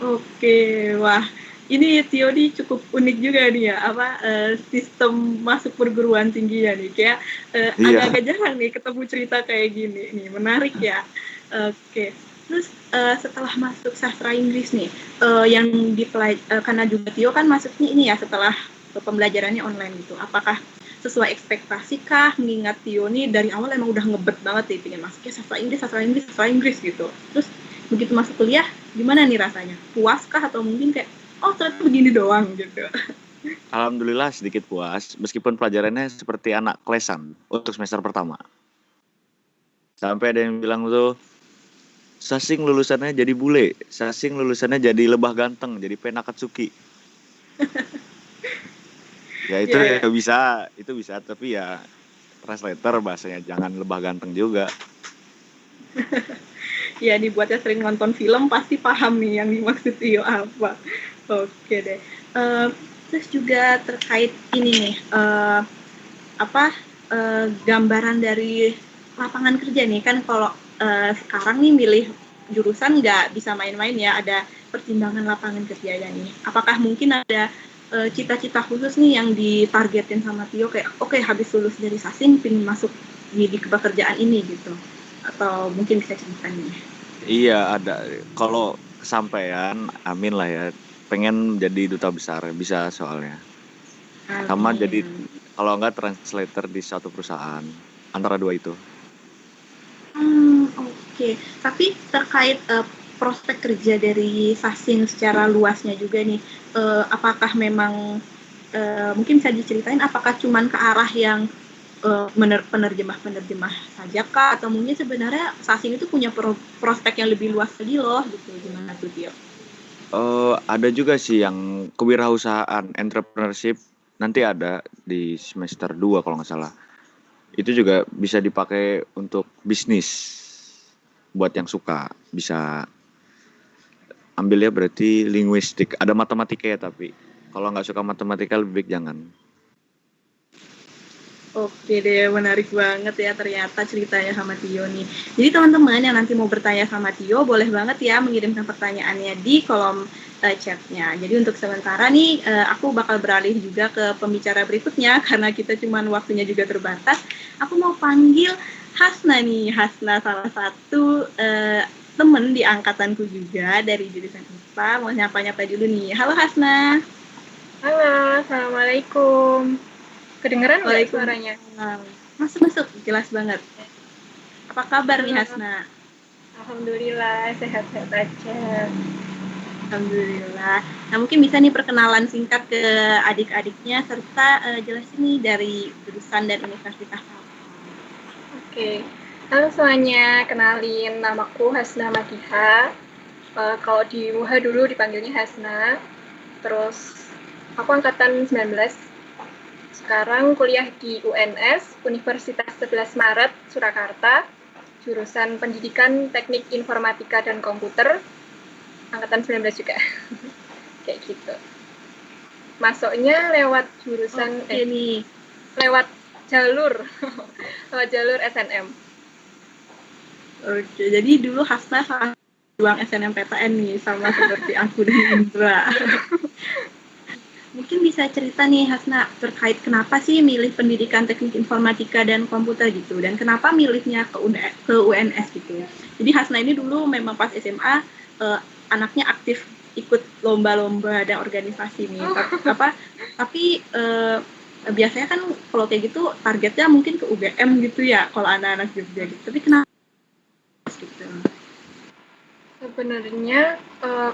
Oke, wah ini Tio nih cukup unik juga nih ya, sistem masuk perguruan tinggi ya nih, kayak Iya. agak-agak jarang nih ketemu cerita kayak gini nih, menarik ya. Oke, terus setelah masuk sastra Inggris nih, karena juga Tio kan masuknya ini ya setelah pembelajarannya online gitu, apakah sesuai ekspektasi kah, mengingat Tio nih dari awal emang udah ngebet banget nih pengen masuknya sastra Inggris gitu, terus begitu masuk kuliah gimana nih rasanya, puas kah atau mungkin kayak oh ternyata begini doang gitu? Alhamdulillah sedikit puas, meskipun pelajarannya seperti anak klesan untuk semester pertama. Sampai ada yang bilang tuh, Sasing lulusannya jadi bule, Sasing lulusannya jadi lebah ganteng, jadi Penakatsuki. Ya itu Ya, ya bisa, itu bisa, tapi ya translator bahasanya, jangan lebah ganteng juga. ya dibuatnya sering nonton film pasti paham nih yang dimaksud Tio apa. Oke deh. Terus juga terkait ini nih, gambaran dari lapangan kerja nih kan, kalau sekarang nih milih jurusan nggak bisa main-main ya, ada pertimbangan lapangan kerja ya nih. Apakah mungkin ada cita-cita khusus nih yang ditargetin sama Tio, kayak oke, habis lulus dari Sasing pengen masuk di pekerjaan ini gitu, atau mungkin bisa cerita nih? Iya ada, kalau kesampaian, amin lah ya. Pengen jadi duta besar, bisa soalnya. Sama jadi, kalau enggak translator di suatu perusahaan, antara dua itu. Oke. Tapi terkait prospek kerja dari Sasing secara luasnya juga nih, apakah memang mungkin bisa diceritain apakah cuman ke arah yang penerjemah saja kah, atau mungkin sebenarnya Sasing itu punya prospek yang lebih luas lagi loh gitu, gimana tuh Tio? Ada juga sih yang kewirausahaan, entrepreneurship, nanti ada di semester 2 kalau nggak salah. Itu juga bisa dipakai untuk bisnis. Buat yang suka, bisa ambilnya berarti linguistik. Ada matematika ya, tapi kalau nggak suka matematika lebih baik jangan. Oke deh, menarik banget ya ternyata ceritanya sama Tio nih. Jadi teman-teman yang nanti mau bertanya sama Tio, boleh banget ya mengirimkan pertanyaannya di kolom chatnya. Jadi untuk sementara nih, aku bakal beralih juga ke pembicara berikutnya, karena kita cuman waktunya juga terbatas. Aku mau panggil Hasna nih. Hasna salah satu temen di angkatanku juga dari jurusan IPA. Mau nyapa-nyapa dulu nih. Halo Hasna. Halo, Assalamualaikum. Kedengeran nggak suaranya? Masuk, jelas banget. Apa kabar nih Hasna? Alhamdulillah, sehat-sehat aja. Alhamdulillah. Nah mungkin bisa nih perkenalan singkat ke adik-adiknya, serta jelasin nih dari jurusan dan universitas apa. Oke, halo semuanya, kenalin namaku Hasna Madiha. Kalau di MUHA dulu dipanggilnya Hasna. Terus aku angkatan 19. Sekarang kuliah di UNS, Universitas 11 Maret, Surakarta, jurusan Pendidikan Teknik Informatika dan Komputer, angkatan 19 juga. Kayak gitu. Masuknya lewat jurusan, lewat jalur SNM. Oke, jadi dulu Hasna salah juang SNMPTN nih, sama seperti aku dan Indra. Mungkin bisa cerita nih Hasna terkait kenapa sih milih pendidikan teknik informatika dan komputer gitu, dan kenapa milihnya ke UNS gitu ya. Jadi Hasna ini dulu memang pas SMA anaknya aktif ikut lomba-lomba dan organisasi nih. Tapi biasanya kan kalau kayak gitu targetnya mungkin ke UGM gitu ya kalau anak-anak Jogja gitu. Tapi kenapa gitu? Sebenarnya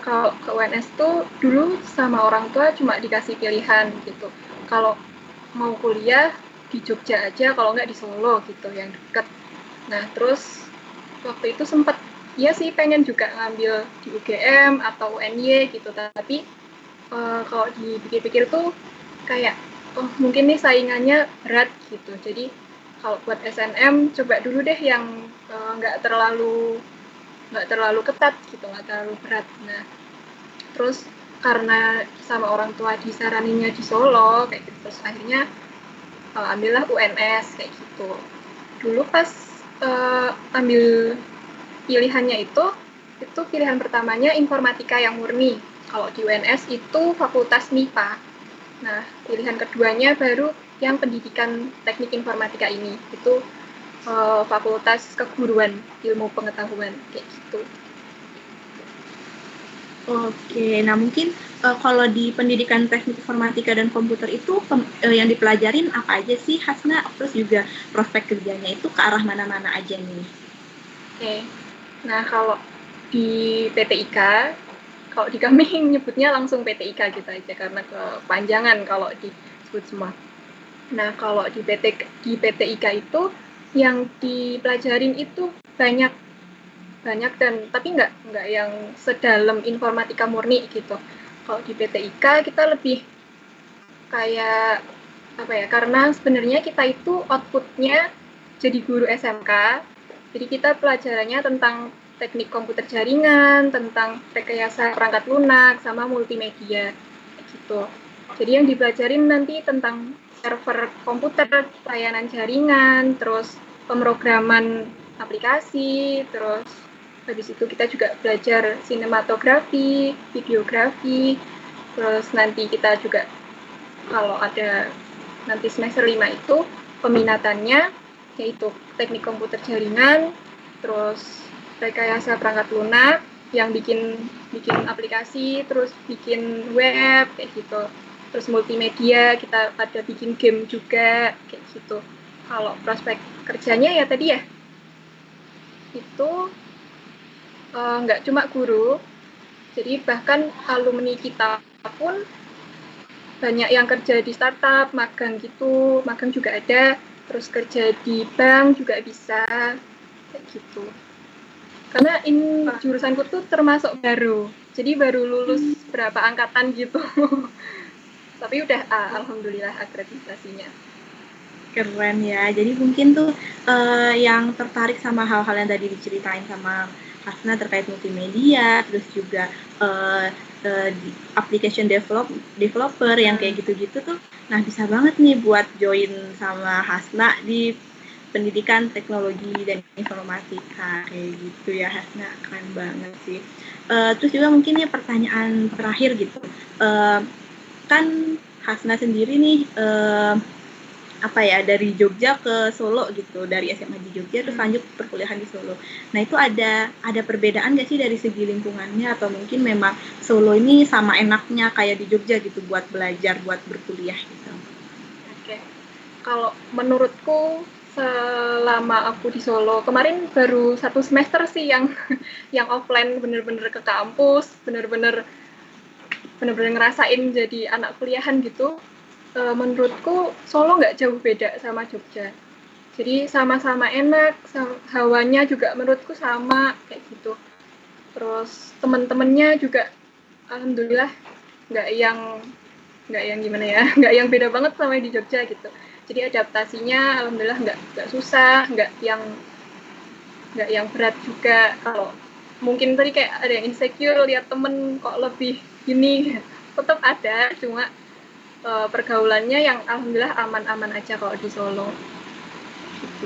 kalau ke UNS tuh dulu sama orang tua cuma dikasih pilihan gitu. Kalau mau kuliah di Jogja aja, kalau nggak di Solo gitu yang deket. Nah terus waktu itu sempet ya sih pengen juga ngambil di UGM atau UNY gitu. Tapi kalau dipikir-pikir tuh kayak mungkin nih saingannya berat gitu. Jadi kalau buat SNM coba dulu deh yang nggak terlalu ketat gitu, nggak terlalu berat. Nah terus karena sama orang tua disaraninnya di Solo kayak gitu, terus akhirnya ambillah UNS kayak gitu. Dulu pas ambil pilihannya itu pilihan pertamanya informatika yang murni. Kalau di UNS itu fakultas MIPA. Nah, pilihan keduanya baru yang pendidikan teknik informatika ini. Itu fakultas keguruan, ilmu pengetahuan, kayak gitu. Oke, nah mungkin kalau di pendidikan teknik informatika dan komputer itu yang dipelajarin apa aja sih Hasna? Terus juga prospek kerjanya itu ke arah mana-mana aja nih? Oke, nah kalau di PTIK, kalau di kami nyebutnya langsung PTIK gitu aja karena kepanjangan kalau disebut semua. Nah kalau di PTIK itu yang dipelajarin itu banyak dan tapi nggak yang sedalam informatika murni gitu. Kalau di PTIK kita lebih kayak apa ya, karena sebenarnya kita itu outputnya jadi guru SMK, jadi kita pelajarannya tentang teknik komputer jaringan, tentang rekayasa perangkat lunak, sama multimedia gitu. Jadi yang dipelajarin nanti tentang server komputer, layanan jaringan, terus pemrograman aplikasi, terus habis itu kita juga belajar sinematografi, videografi, terus nanti kita juga kalau ada nanti semester 5 itu peminatannya yaitu teknik komputer jaringan, terus rekayasa perangkat lunak yang bikin aplikasi, terus bikin web kayak gitu. Terus multimedia kita ada bikin game juga kayak gitu. Kalau prospek kerjanya ya tadi ya itu nggak cuma guru, jadi bahkan alumni kita pun banyak yang kerja di startup, magang gitu, magang juga ada, terus kerja di bank juga bisa kayak gitu. Karena ini jurusanku tuh termasuk baru, jadi baru lulus berapa angkatan gitu. Tapi udah alhamdulillah akreditasinya. Keren ya. Jadi mungkin tuh yang tertarik sama hal-hal yang tadi diceritain sama Hasna terkait multimedia, terus juga application developer yang kayak gitu-gitu tuh, nah bisa banget nih buat join sama Hasna di pendidikan teknologi dan informatika kayak gitu ya Hasna, keren banget sih. Terus juga mungkin ya pertanyaan terakhir gitu, kan Hasna sendiri nih apa ya, dari Jogja ke Solo gitu, dari SMA di Jogja terus lanjut perkuliahan di Solo. Nah itu ada perbedaan nggak sih dari segi lingkungannya, atau mungkin memang Solo ini sama enaknya kayak di Jogja gitu buat belajar, buat berkuliah gitu? Oke, kalau menurutku selama aku di Solo kemarin baru 1 semester sih yang offline, bener-bener ke kampus, bener-bener ngerasain jadi anak kuliahan gitu. Menurutku Solo nggak jauh beda sama Jogja. Jadi sama-sama enak, hawanya juga menurutku sama kayak gitu. Terus teman-temannya juga alhamdulillah nggak yang gimana ya, nggak yang beda banget sama di Jogja gitu. Jadi adaptasinya alhamdulillah nggak susah, nggak yang berat juga. Kalau mungkin tadi kayak ada yang insecure lihat temen kok lebih gini, tetap ada, cuma pergaulannya yang alhamdulillah aman-aman aja kalau di Solo.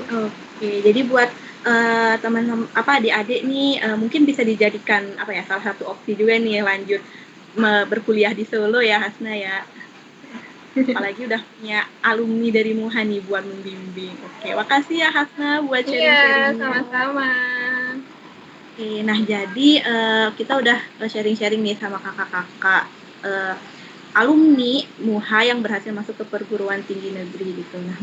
Oke, jadi buat teman-teman adik-adik nih mungkin bisa dijadikan salah satu opsi juga nih lanjut berkuliah di Solo ya Hasna ya. Apalagi udah punya alumni dari MUHA nih buat membimbing. Oke, makasih ya Hasna buat sharing-sharingnya. Iya, sama-sama. Oke, nah jadi kita udah sharing-sharing nih sama kakak-kakak alumni MUHA yang berhasil masuk ke perguruan tinggi negeri gitu. Nah,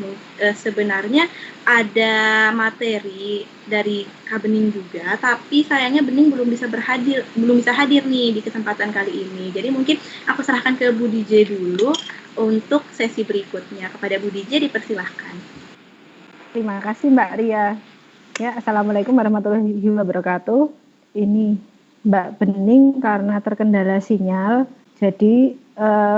sebenarnya ada materi dari Kak Bening juga, tapi sayangnya Bening belum bisa hadir nih di kesempatan kali ini. Jadi mungkin aku serahkan ke Bu DJ dulu untuk sesi berikutnya. Kepada Bu DJ dipersilahkan. Terima kasih Mbak Ria. Ya, Assalamualaikum warahmatullahi wabarakatuh. Ini Mbak Bening karena terkendala sinyal, jadi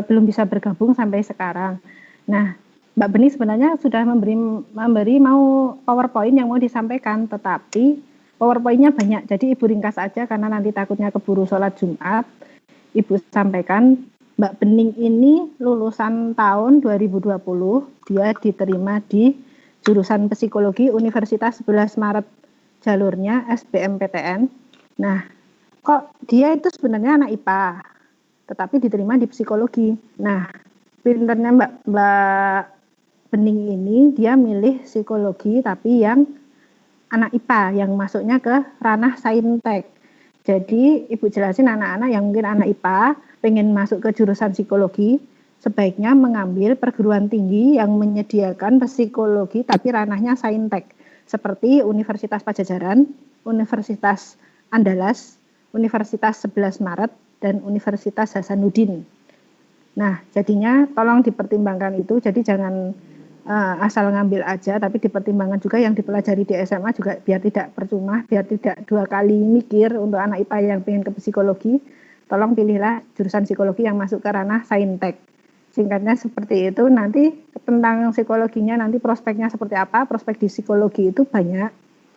belum bisa bergabung sampai sekarang. Nah, Mbak Bening sebenarnya sudah memberi mau PowerPoint yang mau disampaikan, tetapi PowerPoint-nya banyak, jadi Ibu ringkas aja karena nanti takutnya keburu sholat Jumat. Ibu sampaikan, Mbak Bening ini lulusan tahun 2020, dia diterima di jurusan psikologi Universitas 11 Maret, jalurnya SBMPTN. Nah, kok dia itu sebenarnya anak IPA, tetapi diterima di psikologi. Nah, pinternya Mbak Bening ini dia milih psikologi tapi yang anak IPA yang masuknya ke ranah saintek. Jadi Ibu jelasin anak-anak yang mungkin anak IPA pengen masuk ke jurusan psikologi, sebaiknya mengambil perguruan tinggi yang menyediakan psikologi tapi ranahnya saintek, seperti Universitas Padjadjaran, Universitas Andalas, Universitas 11 Maret, dan Universitas Hasanuddin. Nah, jadinya tolong dipertimbangkan itu, jadi jangan asal ngambil aja, tapi dipertimbangkan juga yang dipelajari di SMA juga biar tidak percuma, biar tidak 2 kali mikir untuk anak IPA yang pengen ke psikologi. Tolong pilihlah jurusan psikologi yang masuk ke ranah saintek. Singkatnya seperti itu. Nanti tentang psikologinya nanti prospeknya seperti apa, prospek di psikologi itu banyak.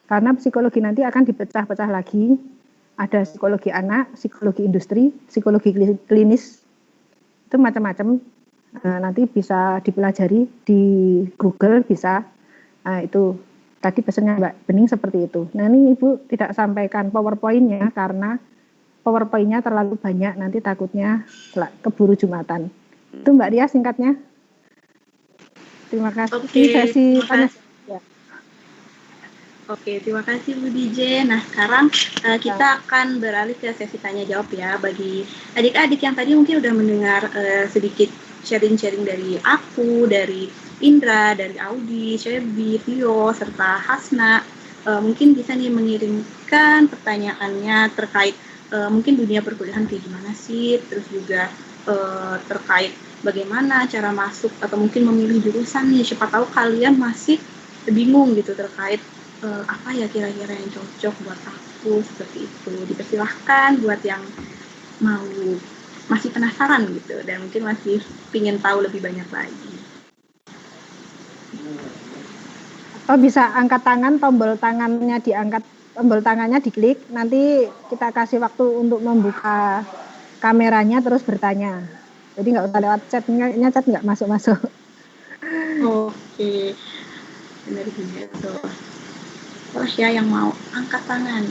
Karena psikologi nanti akan dipecah-pecah lagi. Ada psikologi anak, psikologi industri, psikologi klinis, itu macam-macam. Nanti bisa dipelajari di Google, bisa. Nah, itu tadi pesannya Mbak Bening seperti itu. Nah, ini Ibu tidak sampaikan PowerPoint-nya karena PowerPoint-nya terlalu banyak, nanti takutnya keburu Jumatan. Itu Mbak Ria singkatnya. Terima kasih. Sesi tanya. Ya. Oke, terima kasih Bu DJ. Nah, sekarang kita akan beralih ke sesi tanya jawab ya. Bagi adik-adik yang tadi mungkin udah mendengar sedikit sharing-sharing dari aku, dari Indra, dari Audi, Shebi, Tio, serta Hasna. Mungkin bisa nih mengirimkan pertanyaannya terkait mungkin dunia perkuliahan kayak gimana sih, terus juga terkait bagaimana cara masuk atau mungkin memilih jurusan nih. Siapa tahu kalian masih bingung gitu terkait apa ya kira-kira yang cocok buat aku, seperti itu. Dipersilahkan buat yang mau masih penasaran gitu dan mungkin masih pingin tahu lebih banyak lagi. Oh, bisa angkat tangan, tombol tangannya diangkat, tombol tangannya diklik, nanti kita kasih waktu untuk membuka kameranya terus bertanya. Jadi nggak usah lewat chat, chat nggak masuk-masuk. Oke, benar gitu. Terus ya yang mau angkat tangan.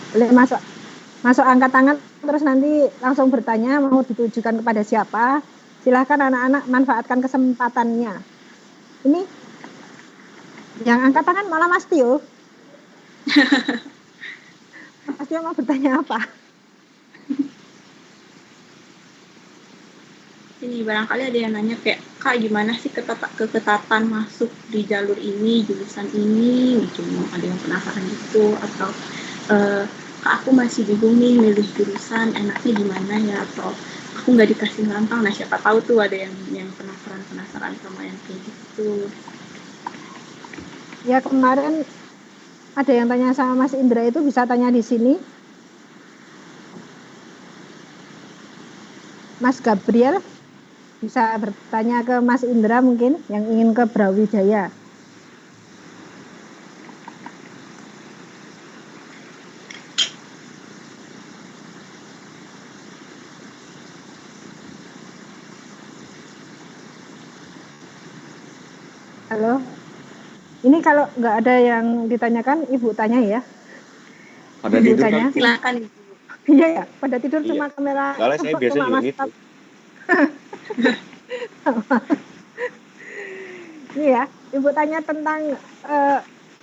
Boleh masuk angkat tangan terus nanti langsung bertanya mau ditujukan kepada siapa. Silahkan anak-anak manfaatkan kesempatannya. Ini yang angkat tangan malah Mas Tio. Mas Tio mau bertanya apa? Ini barangkali ada yang nanya kayak, Kak gimana sih keketatan masuk di jalur ini, jurusan ini, gitu. Ada yang penasaran gitu, atau Kak aku masih bingung nih milih jurusan, enaknya gimana ya, atau aku nggak dikasih ngerantau. Nah siapa tahu tuh ada yang penasaran sama yang kayak gitu. Ya kemarin ada yang tanya sama Mas Indra, itu bisa tanya di sini. Mas Gabriel bisa bertanya ke Mas Indra mungkin yang ingin ke Brawijaya. Halo. Ini kalau nggak ada yang ditanyakan, Ibu tanya ya. Pada Ibu tidur tanya. kan? Silakan Ibu. Iya ya, pada tidur Iya. cuma kamera. Soalnya saya biasa juga gitu. Ini ya, Ibu tanya tentang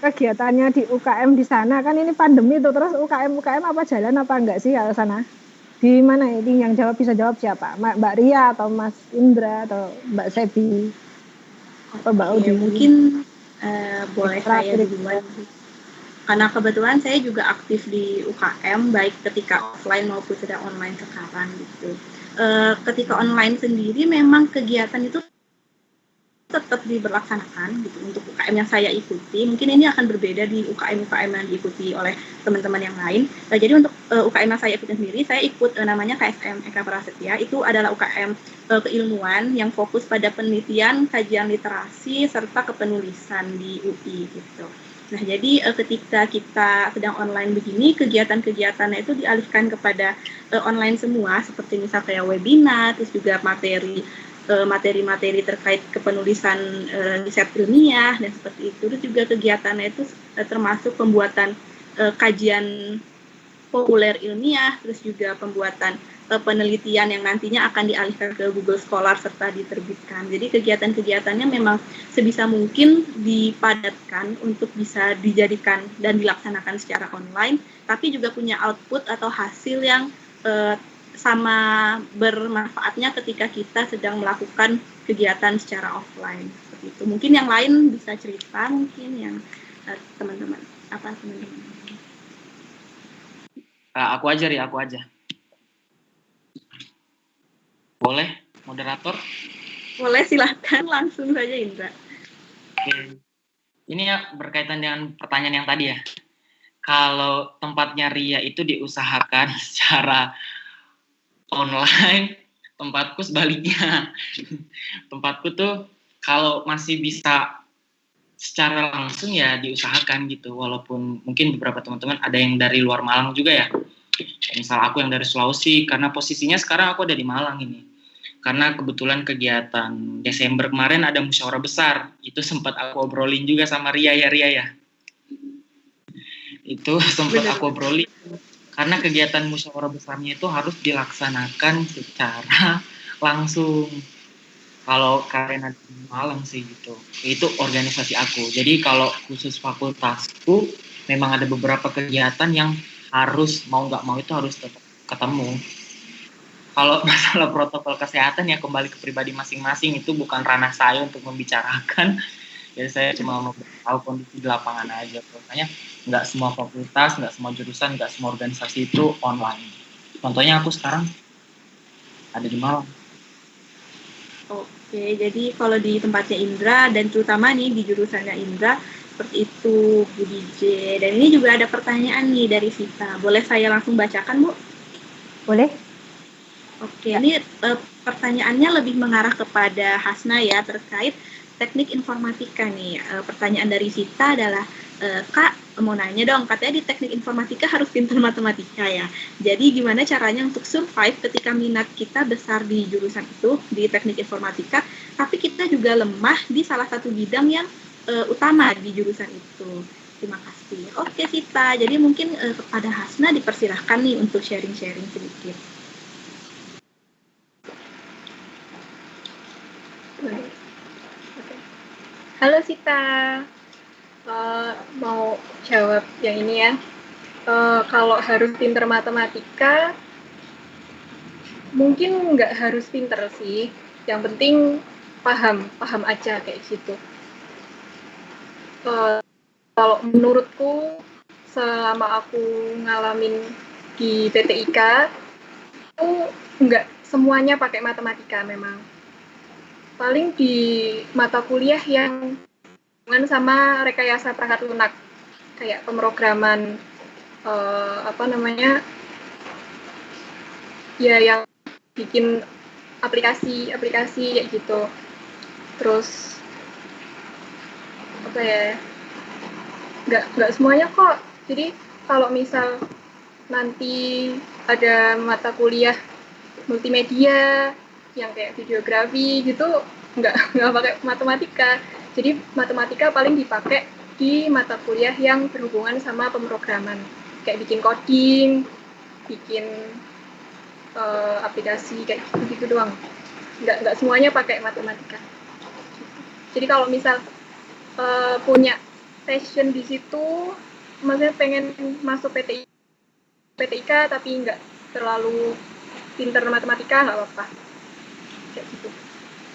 kegiatannya di UKM di sana. Kan ini pandemi tuh, terus UKM apa jalan apa enggak sih kalau sana? Di mana ini yang bisa jawab siapa? Mbak Ria atau Mas Indra atau Mbak Sebi? Atau Mbak Audi? Mungkin boleh saya duluan. Karena kebetulan saya juga aktif di UKM, baik ketika offline maupun sedang online sekarang gitu. Ketika online sendiri memang kegiatan itu tetap diberlaksanakan gitu untuk UKM yang saya ikuti. Mungkin ini akan berbeda di UKM yang diikuti oleh teman-teman yang lain. Nah, jadi untuk UKM yang saya ikuti sendiri, saya ikut namanya KSM Eka Prasetya. Itu adalah UKM keilmuan yang fokus pada penelitian, kajian literasi, serta kepenulisan di UI gitu. Nah, jadi ketika kita sedang online begini, kegiatan-kegiatannya itu dialihkan kepada online semua, seperti misal kayak webinar, terus juga materi-materi terkait kepenulisan riset ilmiah, dan seperti itu. Terus juga kegiatannya itu termasuk pembuatan kajian populer ilmiah, terus juga pembuatan penelitian yang nantinya akan dialihkan ke Google Scholar serta diterbitkan. Jadi kegiatan-kegiatannya memang sebisa mungkin dipadatkan untuk bisa dijadikan dan dilaksanakan secara online, tapi juga punya output atau hasil yang sama bermanfaatnya ketika kita sedang melakukan kegiatan secara offline. Seperti itu. Mungkin yang lain bisa cerita, mungkin yang teman-teman. Aku aja, Ri, aku aja. Boleh, moderator? Boleh, silahkan langsung saja, Indra. Oke. Ini ya berkaitan dengan pertanyaan yang tadi ya. Kalau tempatnya Ria itu diusahakan secara online, tempatku sebaliknya. Tempatku tuh kalau masih bisa secara langsung ya diusahakan gitu. Walaupun mungkin beberapa teman-teman ada yang dari luar Malang juga ya. Misal aku yang dari Sulawesi, karena posisinya sekarang aku ada di Malang ini. Karena kebetulan kegiatan Desember kemarin ada musyawarah besar. Itu sempat aku obrolin juga sama Ria ya. Itu sempat aku obrolin. Karena kegiatan musyawarah besarnya itu harus dilaksanakan secara langsung. Kalau kalian ada di Malang sih gitu. Itu organisasi aku. Jadi kalau khusus fakultasku, memang ada beberapa kegiatan yang harus, mau nggak mau itu harus tetap ketemu. Kalau masalah protokol kesehatan ya kembali ke pribadi masing-masing, itu bukan ranah saya untuk membicarakan. Jadi saya cuma mau tahu kondisi di lapangan aja. Makanya nggak semua fakultas, nggak semua jurusan, nggak semua organisasi itu online. Contohnya aku sekarang ada di Malang. Oke, jadi kalau di tempatnya Indra dan terutama nih di jurusannya Indra seperti itu, Bu DJ. Dan ini juga ada pertanyaan nih dari Sita. Boleh saya langsung bacakan, Bu? Boleh. Oke, ini pertanyaannya lebih mengarah kepada Hasna ya, terkait teknik informatika nih. Pertanyaan dari Sita adalah, Kak, mau nanya dong, katanya di teknik informatika harus pintar matematika ya. Jadi gimana caranya untuk survive ketika minat kita besar di jurusan itu, di teknik informatika, tapi kita juga lemah di salah satu bidang yang utama di jurusan itu. Terima kasih. Oke Sita, jadi mungkin kepada Hasna dipersilahkan nih untuk sharing-sharing sedikit. Halo Sita, mau jawab yang ini ya. Kalau harus pinter matematika, mungkin nggak harus pinter sih. Yang penting paham aja kayak gitu. Kalau menurutku, selama aku ngalamin di PTIK, itu nggak semuanya pakai matematika memang. Paling di mata kuliah yang hubungan sama rekayasa perangkat lunak, kayak pemrograman ya yang bikin aplikasi kayak gitu. Terus nggak semuanya kok. Jadi kalau misal nanti ada mata kuliah multimedia yang kayak videografi gitu, nggak pakai matematika. Jadi matematika paling dipakai di mata kuliah yang berhubungan sama pemrograman, kayak bikin coding, bikin aplikasi kayak gitu doang. Nggak semuanya pakai matematika. Jadi kalau misal punya passion di situ, maksudnya pengen masuk PTIK tapi nggak terlalu pinter matematika, nggak apa-apa. Kayak gitu.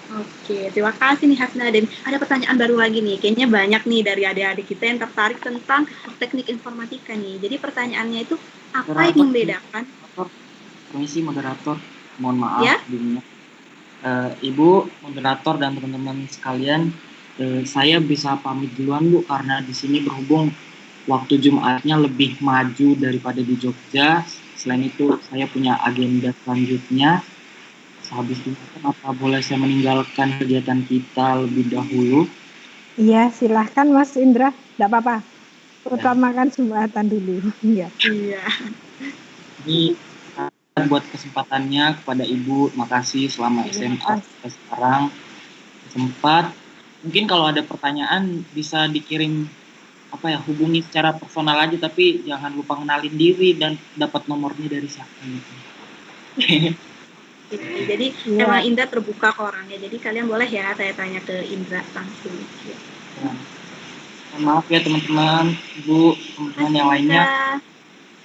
Oke, terima kasih nih Hasna. Dan ada pertanyaan baru lagi nih, kayaknya banyak nih dari adik-adik kita yang tertarik tentang teknik informatika nih. Jadi pertanyaannya itu, apa yang membedakan? Permisi moderator, mohon maaf ya? Ibu moderator dan teman-teman sekalian, saya bisa pamit duluan Bu, karena di sini berhubung waktu Jumatnya lebih maju daripada di Jogja. Selain itu saya punya agenda selanjutnya. Habis itu, apa boleh saya meninggalkan kegiatan kita lebih dahulu? Iya, silahkan Mas Indra, tidak apa-apa. Utamakan Jumatan dulu. Iya. Iya. Ini buat kesempatannya kepada Ibu, makasih selama SMA sampai sekarang sempat. Mungkin kalau ada pertanyaan bisa dikirim hubungi secara personal aja, tapi jangan lupa kenalin diri dan dapat nomornya dari siapa gitu. Jadi emang Indra terbuka ke orangnya, jadi kalian boleh ya tanya ke Indra langsung. Ya. Maaf ya teman-teman, Ibu, teman-teman yang lainnya.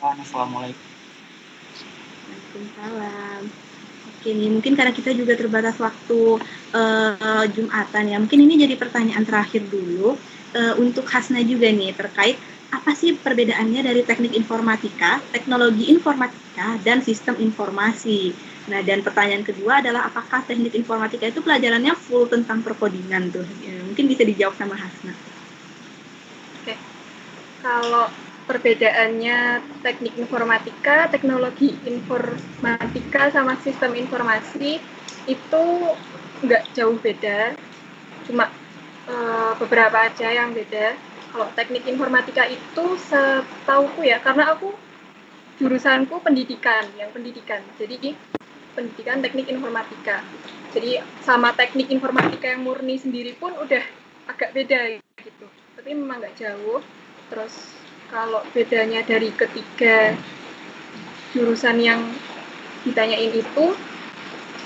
Assalamualaikum. Waalaikumsalam. Oke nih, mungkin karena kita juga terbatas waktu Jumatan ya, mungkin ini jadi pertanyaan terakhir dulu untuk Hasna juga nih terkait apa sih perbedaannya dari teknik informatika, teknologi informatika, dan sistem informasi. Nah, dan pertanyaan kedua adalah apakah teknik informatika itu pelajarannya full tentang perkodingan tuh? Ya, mungkin bisa dijawab sama Hasna. Oke. Kalau perbedaannya teknik informatika, teknologi informatika sama sistem informasi itu nggak jauh beda, cuma beberapa aja yang beda. Kalau teknik informatika itu setauku ya, karena aku jurusanku pendidikan, jadi pendidikan teknik informatika. Jadi sama teknik informatika yang murni sendiri pun udah agak beda gitu, tapi memang nggak jauh. Terus kalau bedanya dari ketiga jurusan yang ditanyain itu,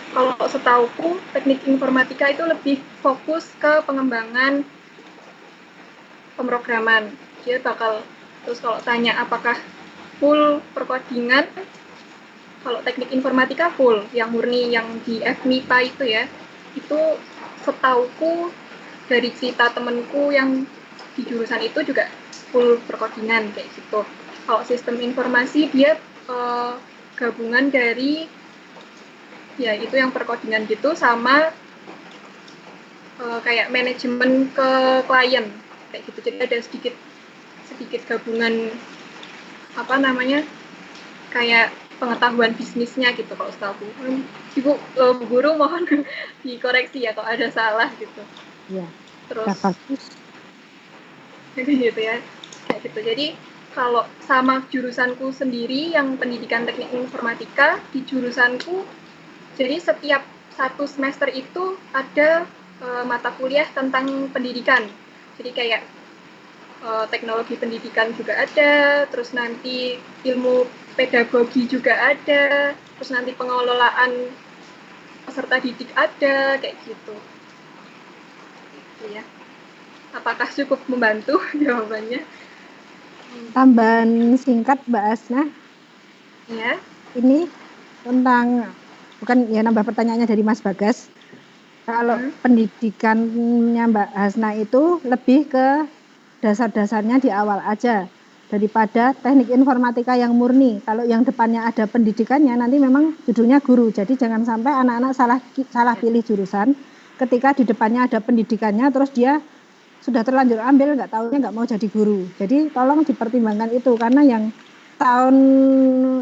kalau setauku teknik informatika itu lebih fokus ke pengembangan pemrograman. Dia bakal, terus kalau tanya apakah full perkodingan, kalau teknik informatika full, yang murni yang di FMIPA itu ya, itu setauku dari cerita temenku yang di jurusan itu juga full perkodingan kayak gitu. Kalau sistem informasi dia gabungan dari ya itu yang perkodingan gitu sama kayak manajemen ke klien kayak gitu. Jadi ada sedikit gabungan kayak pengetahuan bisnisnya gitu kalau setahu. Ibu guru mohon dikoreksi ya kalau ada salah gitu. Iya. Terus bagus. gitu ya. Kayak gitu. Jadi kalau sama jurusanku sendiri yang pendidikan teknik informatika, di jurusanku jadi setiap satu semester itu ada mata kuliah tentang pendidikan. Jadi kayak teknologi pendidikan juga ada, terus nanti ilmu pedagogi juga ada, terus nanti pengelolaan peserta didik ada, kayak gitu. Ya. Apakah cukup membantu jawabannya? Tambahan singkat Mbak Asna. Ya. Ini tentang bukan ya nambah pertanyaannya dari Mas Bagas. Kalau pendidikannya Mbak Hasna itu lebih ke dasar-dasarnya di awal aja daripada teknik informatika yang murni. Kalau yang depannya ada pendidikannya nanti memang judulnya guru. Jadi jangan sampai anak-anak salah pilih jurusan ketika di depannya ada pendidikannya terus dia sudah terlanjur ambil nggak mau jadi guru. Jadi tolong dipertimbangkan itu karena yang tahun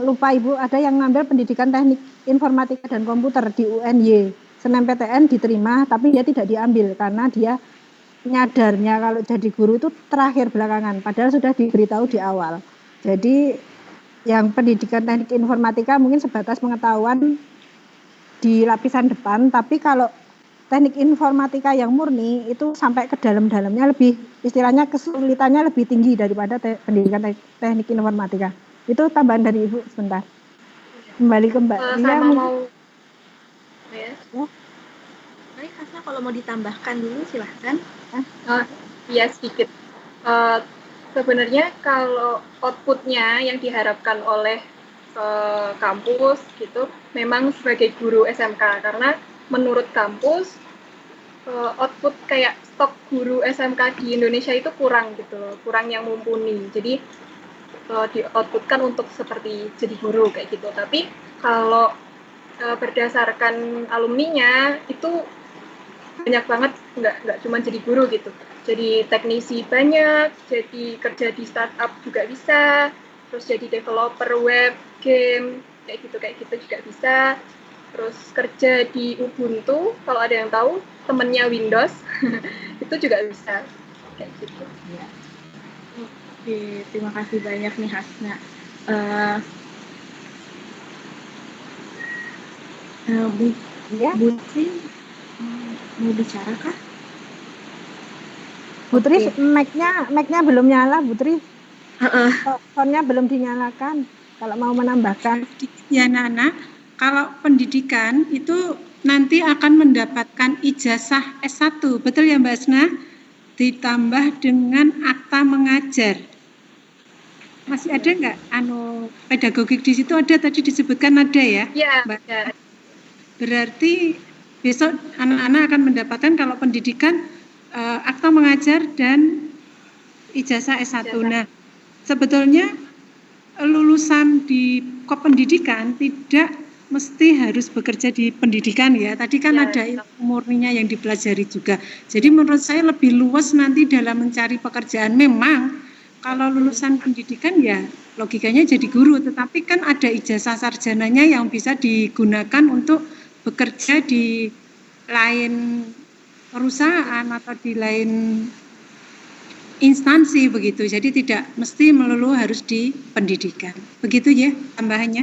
lupa Ibu ada yang ngambil pendidikan teknik informatika dan komputer di UNY. SNMPTN diterima tapi dia tidak diambil karena dia nyadarnya kalau jadi guru itu terakhir belakangan padahal sudah diberitahu di awal. Jadi yang pendidikan teknik informatika mungkin sebatas pengetahuan di lapisan depan, tapi kalau teknik informatika yang murni itu sampai ke dalam-dalamnya lebih istilahnya kesulitannya lebih tinggi daripada pendidikan teknik informatika. Itu tambahan dari Ibu sebentar. Kembali ke Mbak Ria mau ya. Baik, Hasna kalau mau ditambahkan dulu silahkan. Iya sedikit. Sebenarnya kalau outputnya yang diharapkan oleh kampus gitu, memang sebagai guru SMK karena menurut kampus output kayak stok guru SMK di Indonesia itu kurang gitu loh, kurang yang mumpuni. Jadi di-outputkan untuk seperti jadi guru kayak gitu. Tapi kalau berdasarkan alumninya itu banyak banget, nggak cuma jadi guru gitu, jadi teknisi banyak, jadi kerja di startup juga bisa, terus jadi developer web, game, kayak gitu juga bisa, terus kerja di Ubuntu, kalau ada yang tahu, temennya Windows, itu juga bisa, kayak gitu. Oke, terima kasih banyak nih Hasna. Eh, Bu Ya, Putri mau bicara kah? Putri, Oke. mic-nya belum nyala, Putri. Heeh. Soundnya belum dinyalakan. Kalau mau menambahkan. Ya anak-anak, kalau pendidikan itu nanti akan mendapatkan ijazah S1, betul ya Mbak Asna? Ditambah dengan akta mengajar. Masih ada nggak pedagogik di situ? Ada, tadi disebutkan ada ya? Iya, Mbak. ya. Berarti besok anak-anak akan mendapatkan kalau pendidikan akta mengajar dan ijazah S1. Nah, sebetulnya lulusan di kependidikan tidak mesti harus bekerja di pendidikan ya. Tadi kan Ya, ada ilmu murninya yang dipelajari juga. Jadi menurut saya lebih luas nanti dalam mencari pekerjaan. Memang kalau lulusan pendidikan ya logikanya jadi guru, tetapi kan ada ijazah sarjananya yang bisa digunakan untuk bekerja di lain perusahaan atau di lain instansi begitu. Jadi tidak mesti melulu harus di pendidikan. Begitu ya tambahannya.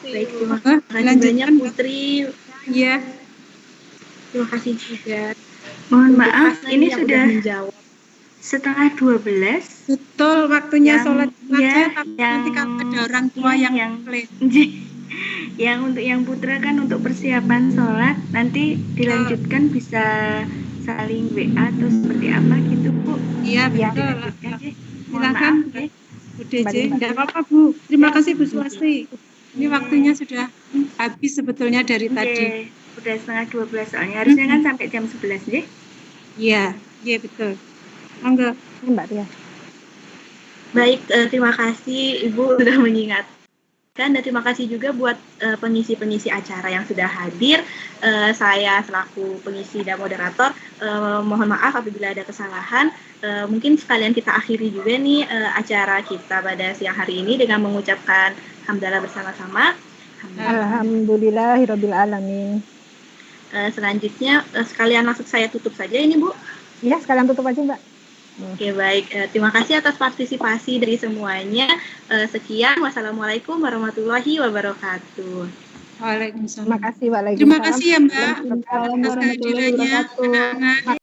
Baik, terima Apa? kasih Lanjutkan, banyak Mbak. Putri. Iya. Terima kasih juga. Mohon Untuk maaf, Hasna ini yang sudah udah menjawab. setengah 12. Betul, waktunya Yang- sholat Jumat ya, saya takut yang- nanti kalau ada orang tua ya, yang yang- late. Yang untuk yang putra kan untuk persiapan sholat, nanti dilanjutkan bisa saling WA atau seperti apa gitu Bu. Iya, Iya. betul. Dilanjutkan deh. Mohon Silakan, maaf ya. Bu DJ. Mbak. Enggak apa-apa, Bu. Terima kasih, Bu Swasti. Ini waktunya sudah habis sebetulnya dari tadi. Oke, udah setengah 12 soalnya. Harusnya kan sampai jam 11 deh. Iya, iya betul. Monggo. Ini Mbak Tia. Baik, terima kasih Ibu sudah mengingatkan dan terima kasih juga buat pengisi-pengisi acara yang sudah hadir. Saya selaku pengisi dan moderator mohon maaf apabila ada kesalahan. Mungkin sekalian kita akhiri juga nih acara kita pada siang hari ini dengan mengucapkan hamdalah bersama-sama. Alhamdulillahirabbil alamin. Selanjutnya sekalian langsung saya tutup saja ini Bu. Iya, sekalian tutup aja, Mbak. Oke, baik. Terima kasih atas partisipasi dari semuanya. Sekian. Wassalamualaikum warahmatullahi wabarakatuh. Waalaikumsalam. Terima kasih, Waalaikumsalam. Terima kasih ya Mbak. Waalaikumsalam Atas kehadirannya anak-anak.